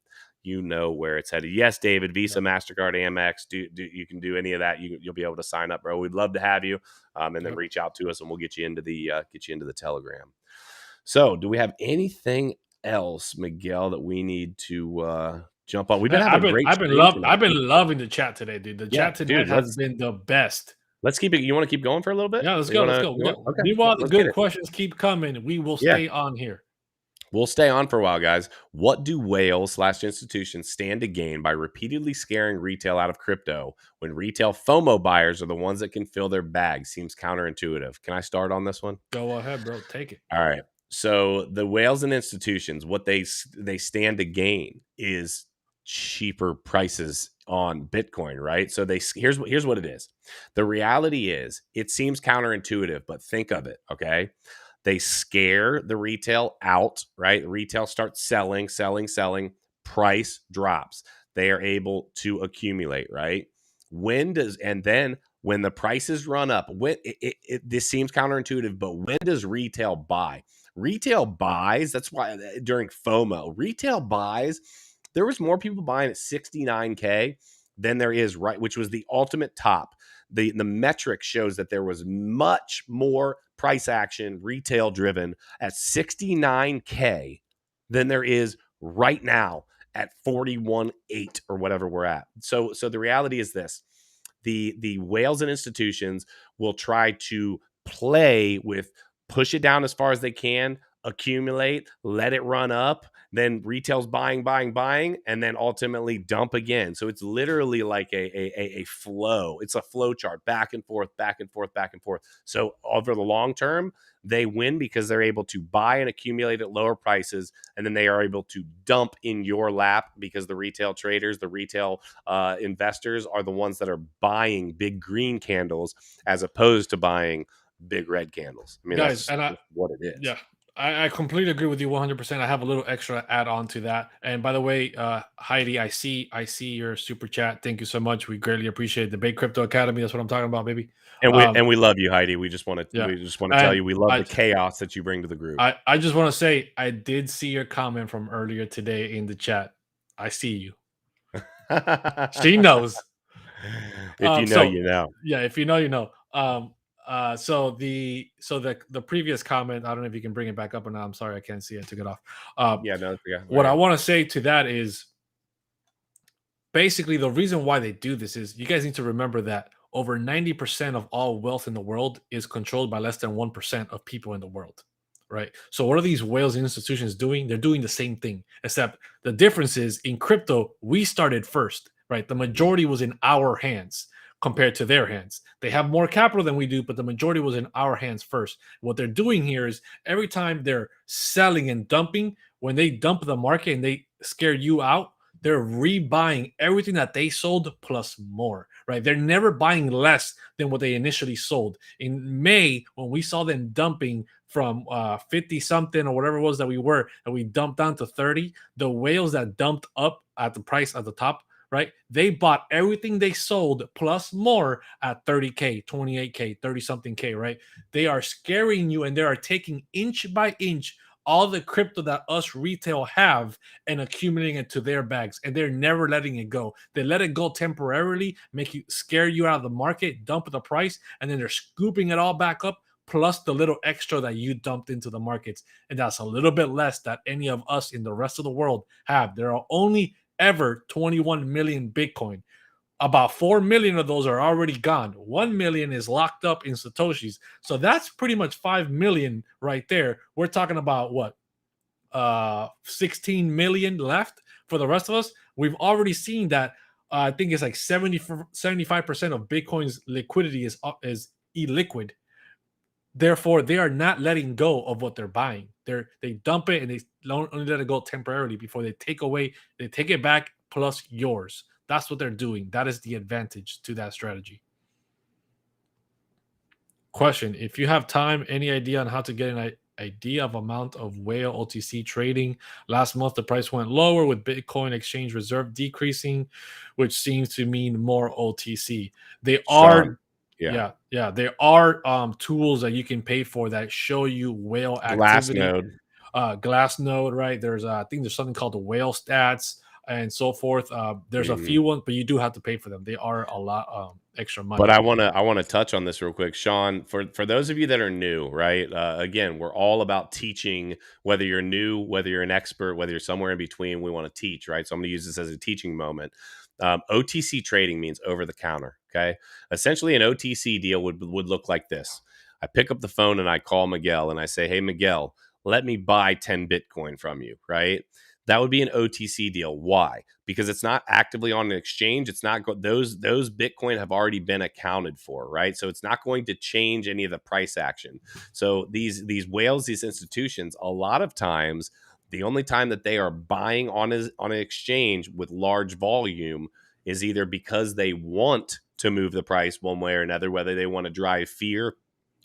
You know where it's headed. Yes, David, Visa, Mastercard, Amex. Do you can do any of that? You'll be able to sign up, bro. We'd love to have you. And then reach out to us, and we'll get you into the Telegram. So, do we have anything else, Miguel, that we need to jump on? We've been having a great. I've been loving the chat today, dude. The chat today has been the best. Let's keep it. You want to keep going for a little bit? Yeah, let's go. Okay. Meanwhile, the good questions keep coming. We will stay on here. We'll stay on for a while, guys. What do whales/institutions stand to gain by repeatedly scaring retail out of crypto when retail FOMO buyers are the ones that can fill their bags? Seems counterintuitive. Can I start on this one? Go ahead, bro. Take it. All right. So the whales and institutions, what they stand to gain is cheaper prices on Bitcoin, right? So here's what it is. The reality is, it seems counterintuitive, but think of it, okay? They scare the retail out, right? Retail starts selling, price drops. They are able to accumulate, right? When the prices run up, this seems counterintuitive, but when does retail buy? Retail buys, that's why during FOMO, retail buys, there was more people buying at 69K than there is, right, which was the ultimate top. The metric shows that there was much more price action, retail driven at 69K than there is right now at 41.8 or whatever we're at. So the reality is this. The whales and institutions will try to play with push it down as far as they can, accumulate, let it run up, then retail's buying, and then ultimately dump again. So it's literally like a flow. It's a flow chart, back and forth. So over the long term, they win because they're able to buy and accumulate at lower prices, and then they are able to dump in your lap because the retail traders, the retail investors are the ones that are buying big green candles as opposed to buying big red candles. I mean, guys, that's what it is. Yeah. I completely agree with you 100%. I have a little extra add on to that. And by the way, Heidi, I see your super chat. Thank you so much. We greatly appreciate Debate Crypto Academy. That's what I'm talking about, baby. And we love you, Heidi. We just want to tell you we love the chaos that you bring to the group. I just want to say I did see your comment from earlier today in the chat. I see you. She knows. If you know, you know. Yeah, if you know, you know. So the previous comment, I don't know if you can bring it back up or not. I'm sorry, I can't see it. I took it off. What I want to say to that is basically the reason why they do this is you guys need to remember that over 90% of all wealth in the world is controlled by less than 1% of people in the world, right? So what are these whales and institutions doing? They're doing the same thing, except the difference is in crypto, we started first, right? The majority was in our hands compared to their hands. They have more capital than we do, but the majority was in our hands first. What they're doing here is every time they're selling and dumping, when they dump the market and they scare you out, they're rebuying everything that they sold plus more, right? They're never buying less than what they initially sold. In May, when we saw them dumping from 50 something or whatever it was that we were, and we dumped down to 30, the whales that dumped up at the price at the top, right? They bought everything they sold plus more at 30K, 28K, 30 something K, right? They are scaring you and they are taking inch by inch all the crypto that us retail have and accumulating it to their bags, and they're never letting it go. They let it go temporarily, scare you out of the market, dump the price, and then they're scooping it all back up plus the little extra that you dumped into the markets. And that's a little bit less that any of us in the rest of the world have. There are only ever 21 million Bitcoin. About 4 million of those are already gone. 1 million is locked up in Satoshis. So that's pretty much 5 million right there. We're talking about what? 16 million left for the rest of us. We've already seen that. I think it's like 75% of Bitcoin's liquidity is illiquid. Therefore, they are not letting go of what they're buying. They dump it and they only let it go temporarily before they take it back plus yours. That's what they're doing. That is the advantage to that strategy. Question: if you have time, any idea on how to get idea of amount of whale OTC trading. Last month, the price went lower with Bitcoin exchange reserve decreasing, which seems to mean more OTC. They Sean, are, there are tools that you can pay for that show you whale activity. Glassnode. Glassnode, right? There's I think there's something called the whale stats and so forth. There's a few ones, but you do have to pay for them. They are a lot extra money. But I want to touch on this real quick, Sean. For those of you that are new, right? Again, we're all about teaching. Whether you're new, whether you're an expert, whether you're somewhere in between, we want to teach, right? So I'm going to use this as a teaching moment. OTC trading means over the counter. Okay, essentially, an OTC deal would look like this. I pick up the phone and I call Miguel and I say, "Hey, Miguel, let me buy 10 Bitcoin from you," right? That would be an OTC deal. Why? Because it's not actively on an exchange. It's not those Bitcoin have already been accounted for, right? So it's not going to change any of the price action. So these whales, these institutions, a lot of times, the only time that they are buying on an exchange with large volume is either because they want to move the price one way or another, whether they want to drive fear,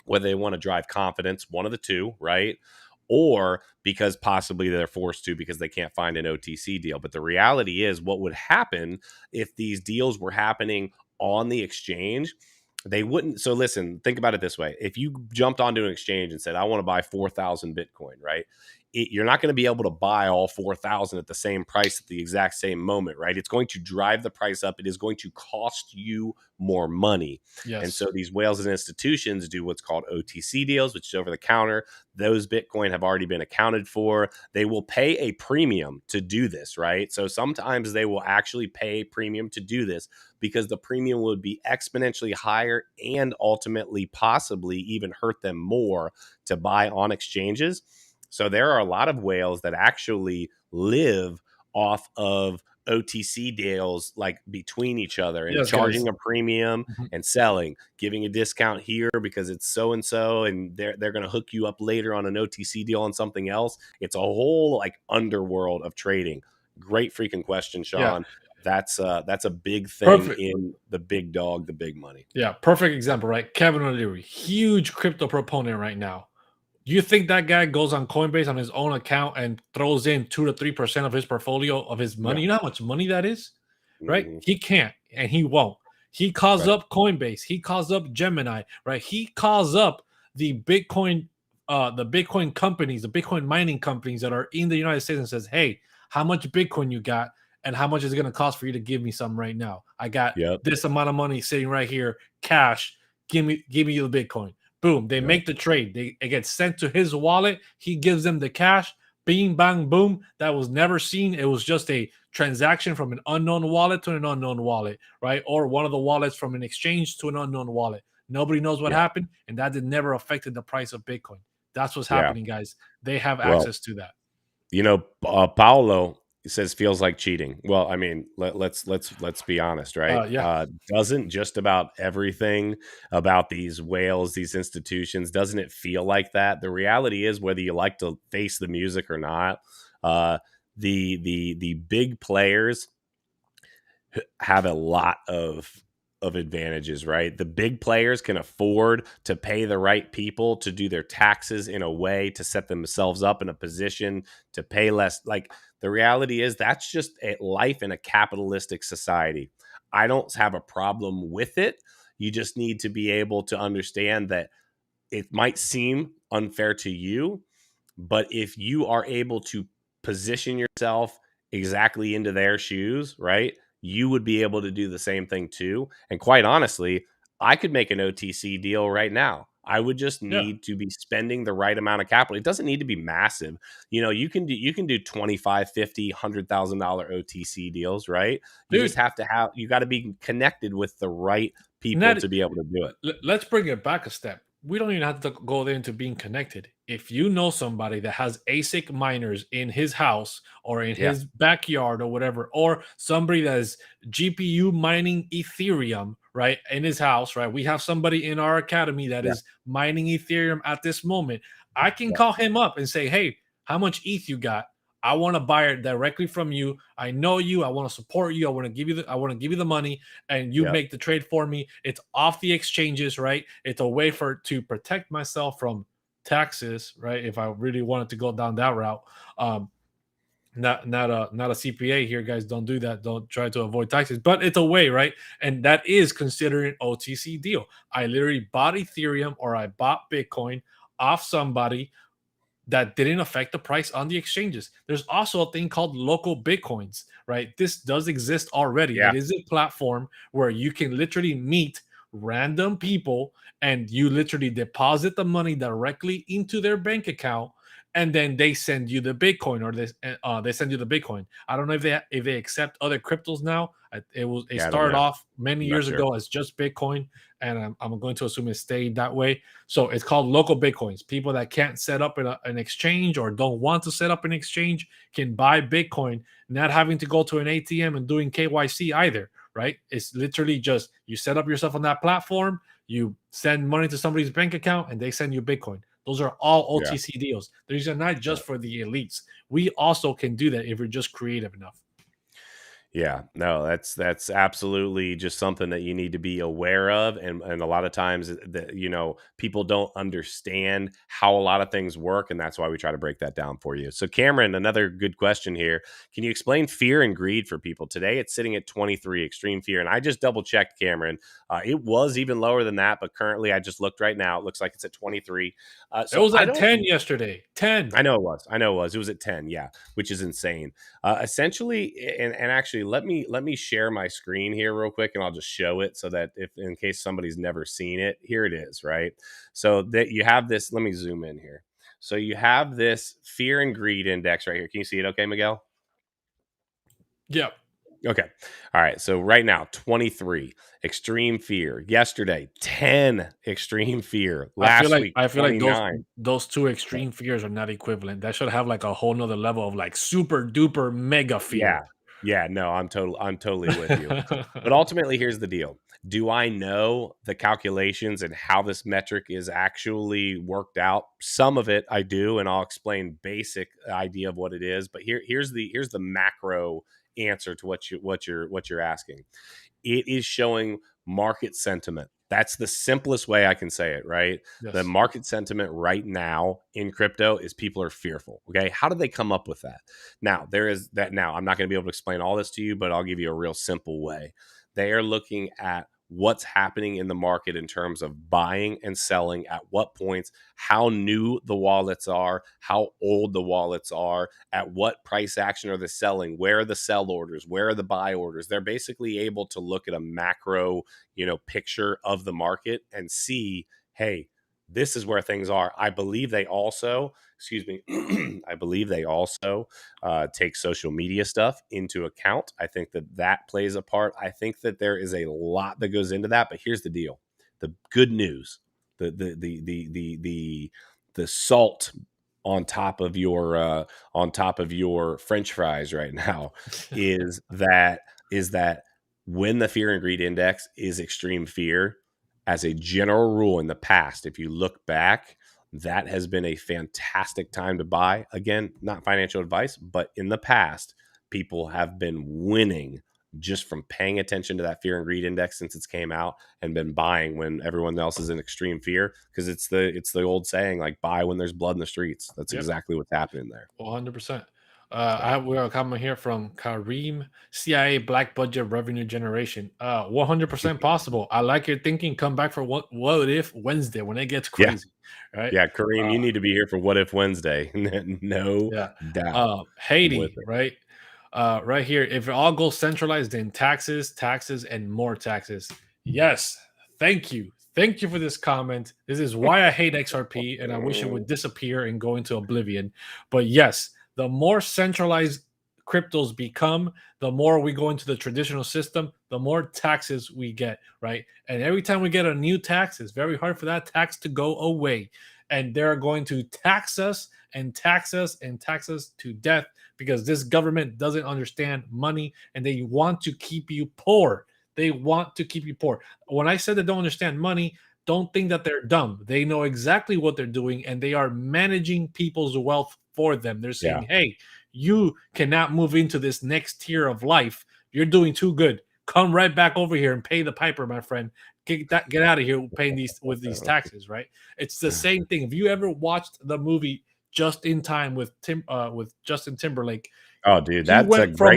whether they want to drive confidence, one of the two, right? Or because possibly they're forced to because they can't find an OTC deal. But the reality is, what would happen if these deals were happening on the exchange? They wouldn't. So listen, think about it this way. If you jumped onto an exchange and said, I want to buy 4,000 Bitcoin, right? You're not going to be able to buy all 4,000 at the same price at the exact same moment, right? It's going to drive the price up. It is going to cost you more money. Yes. And so these whales and institutions do what's called OTC deals, which is over the counter. Those Bitcoin have already been accounted for. They will pay a premium to do this, right? So sometimes they will actually pay a premium to do this because the premium would be exponentially higher and ultimately possibly even hurt them more to buy on exchanges. So there are a lot of whales that actually live off of OTC deals, like between each other, and charging a premium and selling, giving a discount here because it's so and so, and they're going to hook you up later on an OTC deal on something else. It's a whole like underworld of trading. Great freaking question, Sean. Yeah. That's a big thing in the big dog, the big money. Yeah, perfect example, right? Kevin O'Leary, huge crypto proponent right now. You think that guy goes on Coinbase on his own account and throws in 2 to 3% of his portfolio of his money? You know how much money that is, right? He can't and he won't. He calls up Coinbase. He calls up Gemini, right? He calls up the Bitcoin companies, the Bitcoin mining companies that are in the United States and says, "Hey, how much Bitcoin you got, and how much is it going to cost for you to give me some right now? I got this amount of money sitting right here, cash. Give me the Bitcoin." Boom, they make the trade. It gets sent to his wallet. He gives them the cash. Bing, bang, boom. That was never seen. It was just a transaction from an unknown wallet to an unknown wallet, right? Or one of the wallets from an exchange to an unknown wallet. Nobody knows what happened, and that never affected the price of Bitcoin. That's what's happening, guys. They have access to that. You know, Paolo says feels like cheating. Well, I mean, let's be honest, right? Doesn't just about everything about these whales, these institutions, doesn't it feel like that? The reality is, whether you like to face the music or not, the big players have a lot of advantages, right? The big players can afford to pay the right people to do their taxes in a way to set themselves up in a position to pay less. Like, the reality is, that's just a life in a capitalistic society. I don't have a problem with it. You just need to be able to understand that it might seem unfair to you, but if you are able to position yourself exactly into their shoes, right, you would be able to do the same thing too. And quite honestly, I could make an OTC deal right now. I would just need to be spending the right amount of capital. It doesn't need to be massive. You know, you can do 25, 50, $100,000 OTC deals, right? You just have to you got to be connected with the right people to be able to do it. Let's bring it back a step. We don't even have to go into being connected. If you know somebody that has ASIC miners in his house or in his backyard or whatever, or somebody that is GPU mining Ethereum, right, in his house, right? We have somebody in our academy that is mining Ethereum at this moment. I can call him up and say, "Hey, how much ETH you got? I want to buy it directly from you. I know you. I want to support you. I want to give you the money, and you make the trade for me. It's off the exchanges, right? It's a way to protect myself from taxes, right? If I really wanted to go down that route, not a CPA here, guys. Don't do that. Don't try to avoid taxes, but it's a way, right? And that is considered an OTC deal. I literally bought Ethereum or I bought Bitcoin off somebody that didn't affect the price on the exchanges. There's also a thing called local Bitcoins, right? This does exist already. Yeah. It is a platform where you can literally meet random people and you literally deposit the money directly into their bank account, and then they send you the Bitcoin, or they send you the Bitcoin. I don't know if they accept other cryptos now. It started off many years ago as just Bitcoin, and I'm going to assume it stayed that way. So it's called local Bitcoins. People that can't set up an exchange or don't want to set up an exchange can buy Bitcoin, not having to go to an ATM and doing KYC either, right? It's literally just you set up yourself on that platform, you send money to somebody's bank account, and they send you Bitcoin. Those are all OTC deals. These are not just for the elites. We also can do that if we're just creative enough. Yeah, no, that's absolutely just something that you need to be aware of, and a lot of times that people don't understand how a lot of things work, and that's why we try to break that down for you. So, Cameron, another good question here: can you explain fear and greed for people today? It's sitting at 23, extreme fear, and I just double checked, Cameron. It was even lower than that, but currently, I just looked right now. It looks like it's at 23. So it was at 10 yesterday. 10. I know it was. It was at 10. Yeah, which is insane. Essentially, and actually, let me share my screen here real quick, and I'll just show it so that if in case somebody's never seen it, here it is. Right. So that you have this. Let me zoom in here. So you have this fear and greed index right here. Can you see it? Okay, Miguel. Yep. Okay. All right. So right now, 23 extreme fear. Yesterday, 10 extreme fear. Last week, I feel 29. like those two extreme fears are not equivalent. That should have like a whole nother level of like super duper mega fear. Yeah. No, I'm totally with you. But ultimately, here's the deal. Do I know the calculations and how this metric is actually worked out? Some of it I do, and I'll explain basic idea of what it is. But here's the macro answer to what you're asking. It is showing market sentiment. That's the simplest way I can say it, right? Yes. The market sentiment right now in crypto is people are fearful. Okay. How did they come up with that? Now, there is that. Now, I'm not going to be able to explain all this to you, but I'll give you a real simple way. They are looking at what's happening in the market in terms of buying and selling, at what points, how new the wallets are, how old the wallets are, at what price action are they selling, where are the sell orders, where are the buy orders. They're basically able to look at a macro, picture of the market and see, hey, this is where things are. I believe they also, take social media stuff into account. I think that plays a part. I think that there is a lot that goes into that. But here's the deal: the good news, the salt on top of your French fries right now is that when the fear and greed index is extreme fear, as a general rule in the past, if you look back, that has been a fantastic time to buy. Again, not financial advice, but in the past, people have been winning just from paying attention to that fear and greed index since it's came out, and been buying when everyone else is in extreme fear, because it's the old saying, like, buy when there's blood in the streets. That's exactly what's happening there. 100%. We have a comment here from Kareem. CIA black budget revenue generation. 100% possible. I like your thinking. Come back for what if Wednesday when it gets crazy. Right? Yeah, Kareem, you need to be here for What If Wednesday. No doubt. Haiti, right? Right here. If it all goes centralized, then taxes, and more taxes. Yes. Thank you. Thank you for this comment. This is why I hate XRP, and I wish it would disappear and go into oblivion. But yes, the more centralized cryptos become, the more we go into the traditional system, the more taxes we get, right? And every time we get a new tax, it's very hard for that tax to go away. And they're going to tax us and tax us and tax us to death, because this government doesn't understand money and they want to keep you poor. They want to keep you poor. When I said they don't understand money, don't think that they're dumb. They know exactly what they're doing, and they are managing people's wealth for them. They're saying, hey, you cannot move into this next tier of life. You're doing too good. Come right back over here and pay the piper, my friend. get out of here paying these taxes, right? It's the same thing. If you ever watched the movie Just in Time with Justin Timberlake, oh, dude, he that's a went from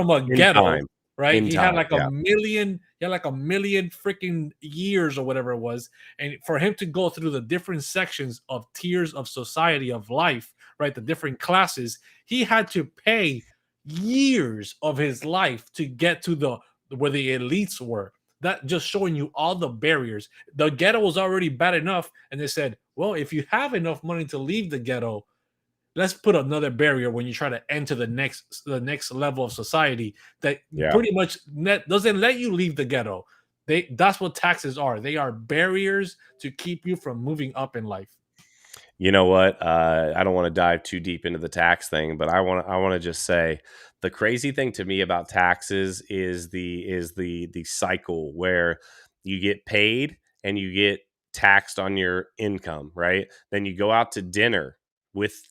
great a ghetto, time. right? In He had time, like yeah. a million freaking years or whatever it was, and for him to go through the different sections of tiers of society of life, right? The different classes, he had to pay years of his life to get to the where the elites were. That just showing you all the barriers. The ghetto was already bad enough, and they said, well, if you have enough money to leave the ghetto, let's put another barrier when you try to enter the next level of society that pretty much doesn't let you leave the ghetto. That's what taxes are. They are barriers to keep you from moving up in life. You know what? I don't want to dive too deep into the tax thing, but I want to just say the crazy thing to me about taxes is the cycle where you get paid and you get taxed on your income, right? Then you go out to dinner with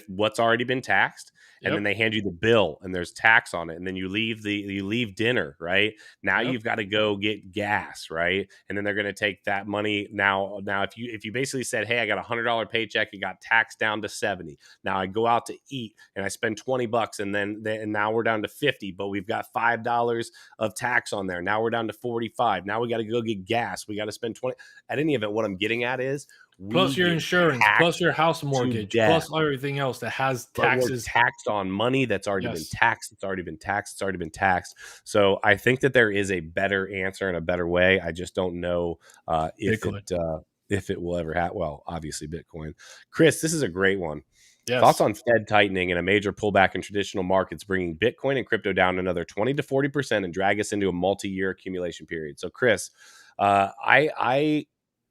what's already been taxed, and then they hand you the bill and there's tax on it, and then you leave dinner, right? Now you've got to go get gas, right? And then they're going to take that money. Now if you basically said, hey, I got $100 paycheck, it got taxed down to 70. Now I go out to eat and I spend $20, and now we're down to 50, but we've got $5 of tax on there. Now we're down to 45. Now we got to go get gas. We got to spend 20. At any event, what I'm getting at is, plus your insurance, plus your house mortgage, plus everything else that has taxes. We're taxed on money that's already been taxed. It's already been taxed. It's already been taxed. So I think that there is a better answer and a better way. I just don't know if it will ever happen. Well, obviously Bitcoin. Chris, this is a great one. Yes. Thoughts on Fed tightening and a major pullback in traditional markets, bringing Bitcoin and crypto down another 20 to 40% and drag us into a multi-year accumulation period. So Chris, I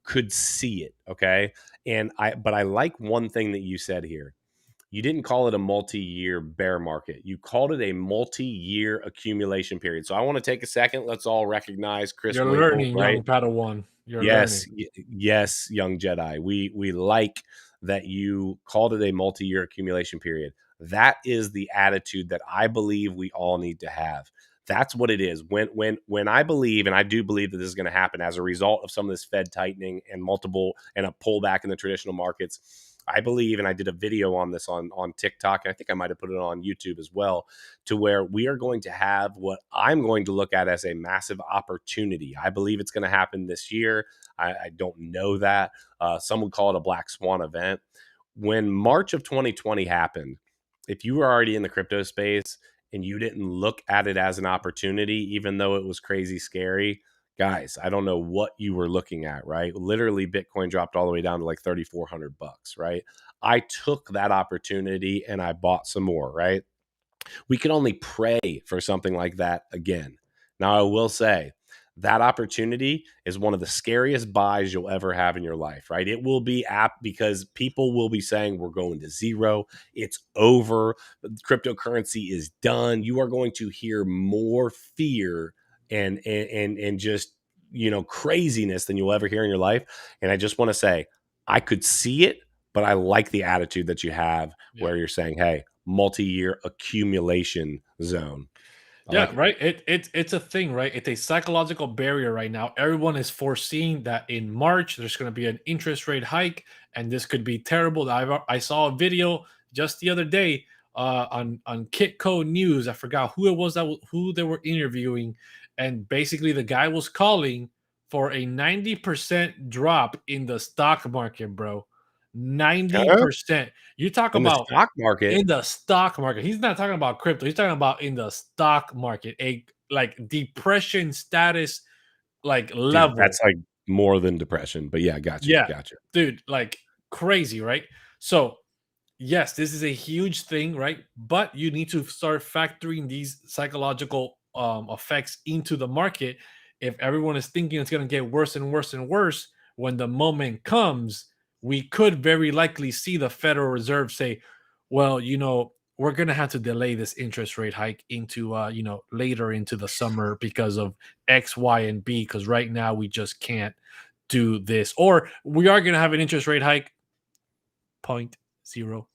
could see it. Okay. But I like one thing that you said here. You didn't call it a multi-year bear market. You called it a multi-year accumulation period. So I want to take a second. Let's all recognize Chris You're Winkle, learning, right? young Padawan. You're learning. Yes, young Jedi. We like that you called it a multi-year accumulation period. That is the attitude that I believe we all need to have. That's what it is. When I believe, and I do believe that this is going to happen as a result of some of this Fed tightening and a pullback in the traditional markets, I believe, and I did a video on this on TikTok, and I think I might have put it on YouTube as well, to where we are going to have what I'm going to look at as a massive opportunity. I believe it's going to happen this year. I don't know that. Some would call it a black swan event. When March of 2020 happened, if you were already in the crypto space and you didn't look at it as an opportunity, even though it was crazy scary, guys, I don't know what you were looking at, right? Literally, Bitcoin dropped all the way down to like $3,400, right? I took that opportunity and I bought some more, right? We can only pray for something like that again. Now, I will say that opportunity is one of the scariest buys you'll ever have in your life, right? It will be apt because people will be saying we're going to zero. It's over. Cryptocurrency is done. You are going to hear more fear and just, craziness than you'll ever hear in your life. And I just want to say, I could see it, but I like the attitude that you have where you're saying, hey, multi-year accumulation zone. Right. It's a thing, right? It's a psychological barrier right now. Everyone is foreseeing that in March there's going to be an interest rate hike, and this could be terrible. I saw a video just the other day on Kitco News. I forgot who it was who they were interviewing, and basically the guy was calling for a 90% drop in the stock market, bro. 90%. You talk about the stock market. In the stock market. He's not talking about crypto. He's talking about in the stock market, a like depression status level. Dude, that's like more than depression, but yeah, gotcha. Yeah, gotcha. Dude, like crazy, right? So yes, this is a huge thing, right? But you need to start factoring these psychological effects into the market. If everyone is thinking it's going to get worse and worse and worse, when the moment comes, we could very likely see the Federal Reserve say, well, we're going to have to delay this interest rate hike into, later into the summer because of X, Y, and B, because right now we just can't do this. Or we are going to have an interest rate hike 0.01.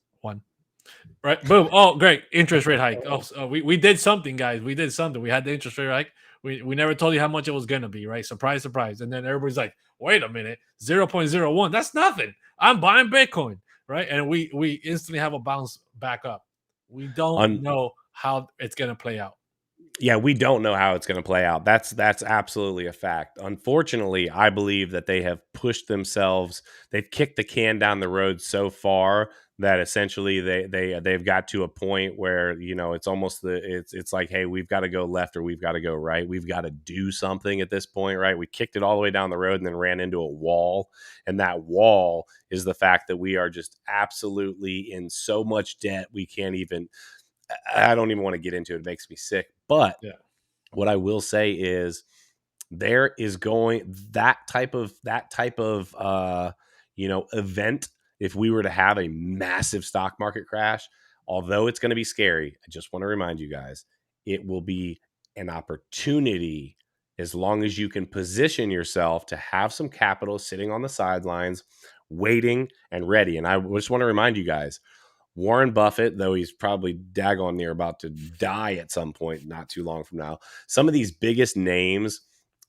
Right? Boom. Oh, great. Interest rate hike. Oh, so we did something, guys. We did something. We had the interest rate hike. We never told you how much it was going to be, right? Surprise, surprise. And then everybody's like, wait a minute, 0.01. That's nothing. I'm buying Bitcoin, right? And we instantly have a bounce back up. We don't know how it's going to play out. Yeah, we don't know how it's going to play out. That's absolutely a fact. Unfortunately, I believe that they have pushed themselves. They've kicked the can down the road so far that essentially they've got to a point where, you know, it's almost it's like, hey, we've got to go left or we've got to go right. We've got to do something at this point, right? We kicked it all the way down the road and then ran into a wall, and that wall is the fact that we are just absolutely in so much debt we can't even. I don't even want to get into it. It makes me sick. But what I will say is there is going that type of event. If we were to have a massive stock market crash, although it's going to be scary, I just want to remind you guys, it will be an opportunity as long as you can position yourself to have some capital sitting on the sidelines, waiting and ready. And I just want to remind you guys, Warren Buffett, though he's probably daggone near about to die at some point not too long from now, some of these biggest names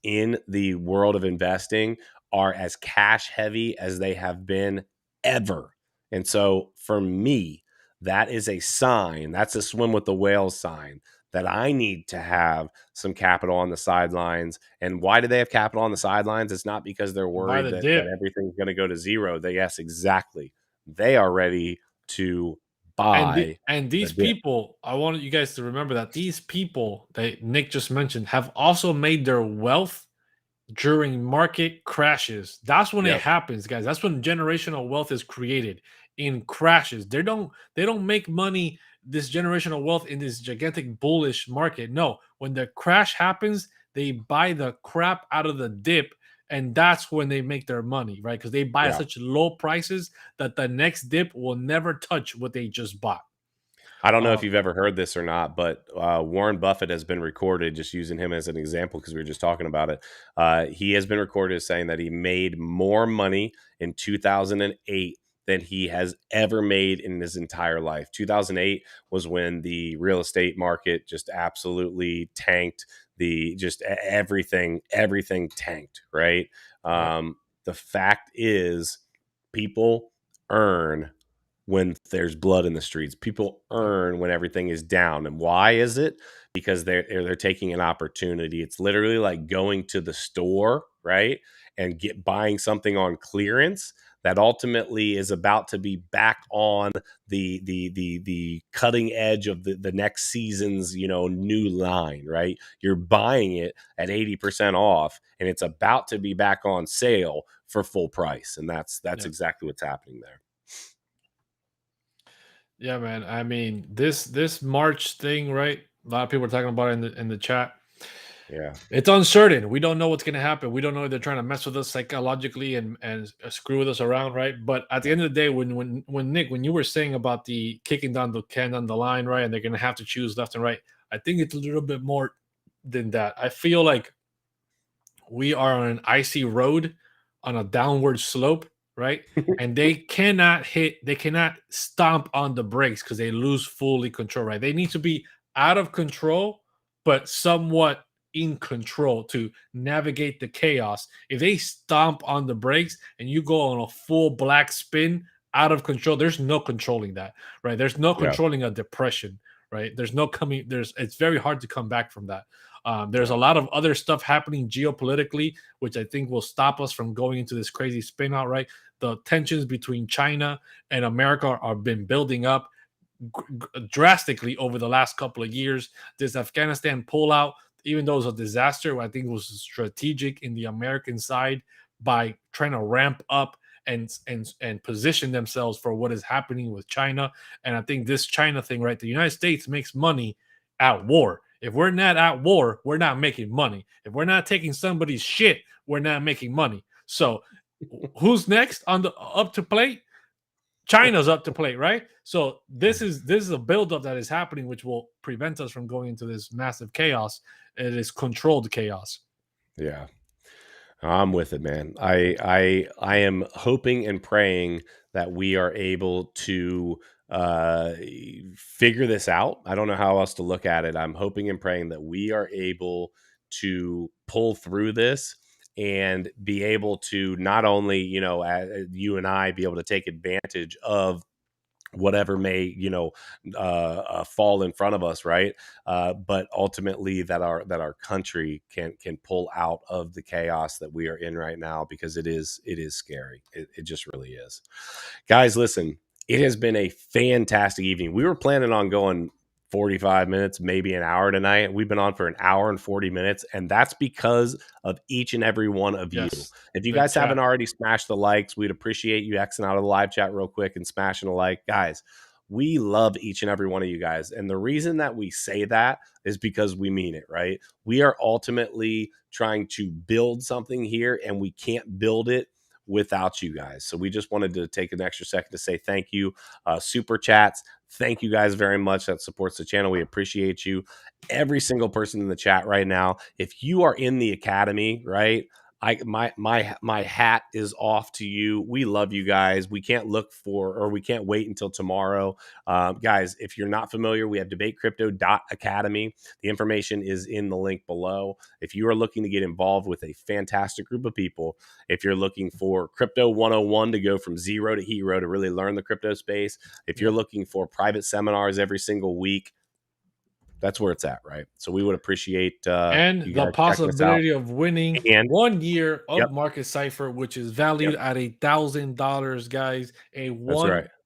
in the world of investing are as cash heavy as they have been ever. And so for me, that is a sign, that's a swim with the whales sign, that I need to have some capital on the sidelines. And why do they have capital on the sidelines? It's not because they're worried that everything's going to go to zero. Yes, exactly. They are ready to buy. And these people, I want you guys to remember that these people that Nick just mentioned have also made their wealth during market crashes. That's when it happens, guys. That's when generational wealth is created, in crashes. They don't make money, this generational wealth, in this gigantic bullish market. No, when the crash happens, they buy the crap out of the dip, and that's when they make their money, right? Because they buy at such low prices that the next dip will never touch what they just bought. I don't know if you've ever heard this or not, but Warren Buffett has been recorded, just using him as an example because we were just talking about it. He has been recorded as saying that he made more money in 2008 than he has ever made in his entire life. 2008 was when the real estate market just absolutely tanked. Everything tanked, right? The fact is, people earn when there's blood in the streets. People earn when everything is down. And why is it? Because they're taking an opportunity. It's literally like going to the store, right, and buying something on clearance that ultimately is about to be back on the cutting edge of the next season's, you know, new line, right? You're buying it at 80% off, and it's about to be back on sale for full price, and that's exactly what's happening there. Yeah, man. I mean, this March thing, right? A lot of people are talking about it in the chat. Yeah, it's uncertain. We don't know what's going to happen. We don't know if they're trying to mess with us psychologically and screw with us around, right? But at the end of the day, when Nick, when you were saying about the kicking down the can down the line, right, and they're going to have to choose left and right, I think it's a little bit more than that. I feel like we are on an icy road on a downward slope, right? And they cannot stomp on the brakes because they lose fully control, right? They need to be out of control, but somewhat in control to navigate the chaos. If they stomp on the brakes and you go on a full black spin out of control, there's no controlling that, right? There's no controlling a depression, right? It's very hard to come back from that. There's a lot of other stuff happening geopolitically, which I think will stop us from going into this crazy spin out, right? The tensions between China and America are been building up drastically over the last couple of years. This Afghanistan pullout, even though it was a disaster, I think it was strategic in the American side by trying to ramp up and position themselves for what is happening with China. And I think this China thing, right? The United States makes money at war. If we're not at war, we're not making money. If we're not taking somebody's shit, we're not making money. So who's next on the up to plate? China's up to plate, right? So this is a buildup that is happening, which will prevent us from going into this massive chaos. It is controlled chaos. Yeah, I'm with it, man. I am hoping and praying that we are able to figure this out. I don't know how else to look at it. I'm hoping and praying that we are able to pull through this and be able to not only, you and I be able to take advantage of whatever may fall in front of us, right? But ultimately that our country can pull out of the chaos that we are in right now, because it is scary. It just really is. Guys, listen, it has been a fantastic evening. We were planning on going 45 minutes, maybe an hour tonight. We've been on for an hour and 40 minutes, and that's because of each and every one of you. If you guys haven't already smashed the likes, we'd appreciate you Xing out of the live chat real quick and smashing a like. Guys, we love each and every one of you guys. And the reason that we say that is because we mean it, right? We are ultimately trying to build something here, and we can't build it without you guys. So we just wanted to take an extra second to say thank you. Super chats, thank you guys very much. That supports the channel. We appreciate you. Every single person in the chat right now. If you are in the academy, right? My hat is off to you. We love you guys. We can't wait until tomorrow. Guys, if you're not familiar, we have DebateCrypto.academy. The information is in the link below. If you are looking to get involved with a fantastic group of people, if you're looking for Crypto 101 to go from zero to hero to really learn the crypto space, if you're looking for private seminars every single week, that's where it's at, right? So we would appreciate and the possibility of winning 1 year of Market Cipher, which is valued at $1,000, guys. A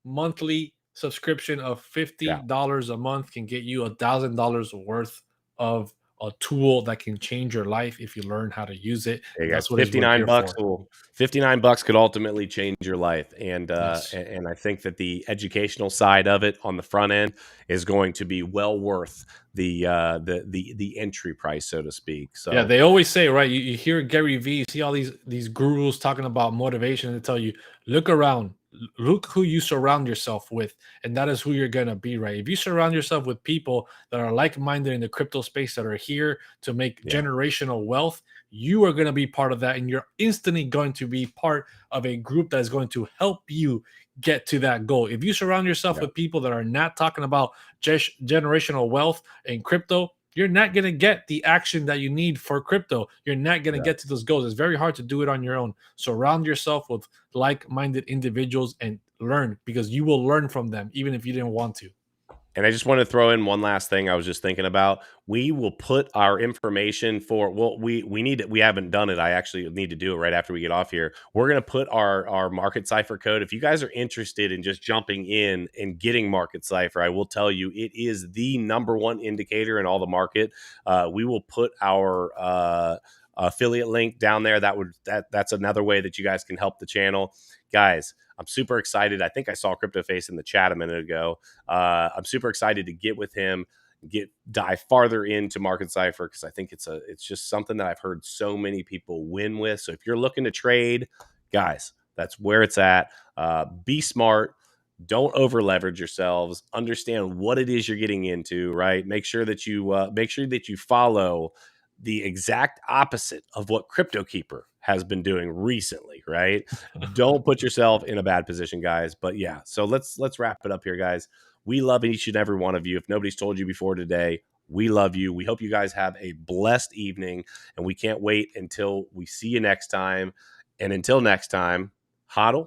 monthly subscription of $50 a month can get you $1,000 worth of a tool that can change your life if you learn how to use it. That's what $59 $59 could ultimately change your life. And and I think that the educational side of it on the front end is going to be well worth the entry price, so to speak. So yeah, they always say, right, you hear Gary Vee, you see all these gurus talking about motivation, and they tell you, look around, look who you surround yourself with, and that is who you're going to be, right? If you surround yourself with people that are like-minded in the crypto space, that are here to make generational wealth, you are going to be part of that, and you're instantly going to be part of a group that is going to help you get to that goal. If you surround yourself with people that are not talking about generational wealth in crypto, you're not going to get the action that you need for crypto. You're not going to get to those goals. It's very hard to do it on your own. Surround yourself with like-minded individuals and learn, because you will learn from them even if you didn't want to. And I just want to throw in one last thing I was just thinking about. We will put our information we haven't done it. I actually need to do it right after we get off here. We're going to put our Market Cipher code. If you guys are interested in just jumping in and getting Market Cipher, I will tell you it is the #1 indicator in all the market. We will put our affiliate link down there. That's another way that you guys can help the channel. Guys, I'm super excited. I think I saw CryptoFace in the chat a minute ago. I'm super excited to get with him, dive farther into Market Cipher, because I think it's just something that I've heard so many people win with. So if you're looking to trade, guys, that's where it's at. Be smart. Don't over leverage yourselves. Understand what it is you're getting into, right? Make sure that you follow the exact opposite of what CryptoKeeper has been doing recently, right? Don't put yourself in a bad position, guys. But yeah, so let's wrap it up here, guys. We love each and every one of you. If nobody's told you before today, we love you. We hope you guys have a blessed evening, and we can't wait until we see you next time. And until next time, hodl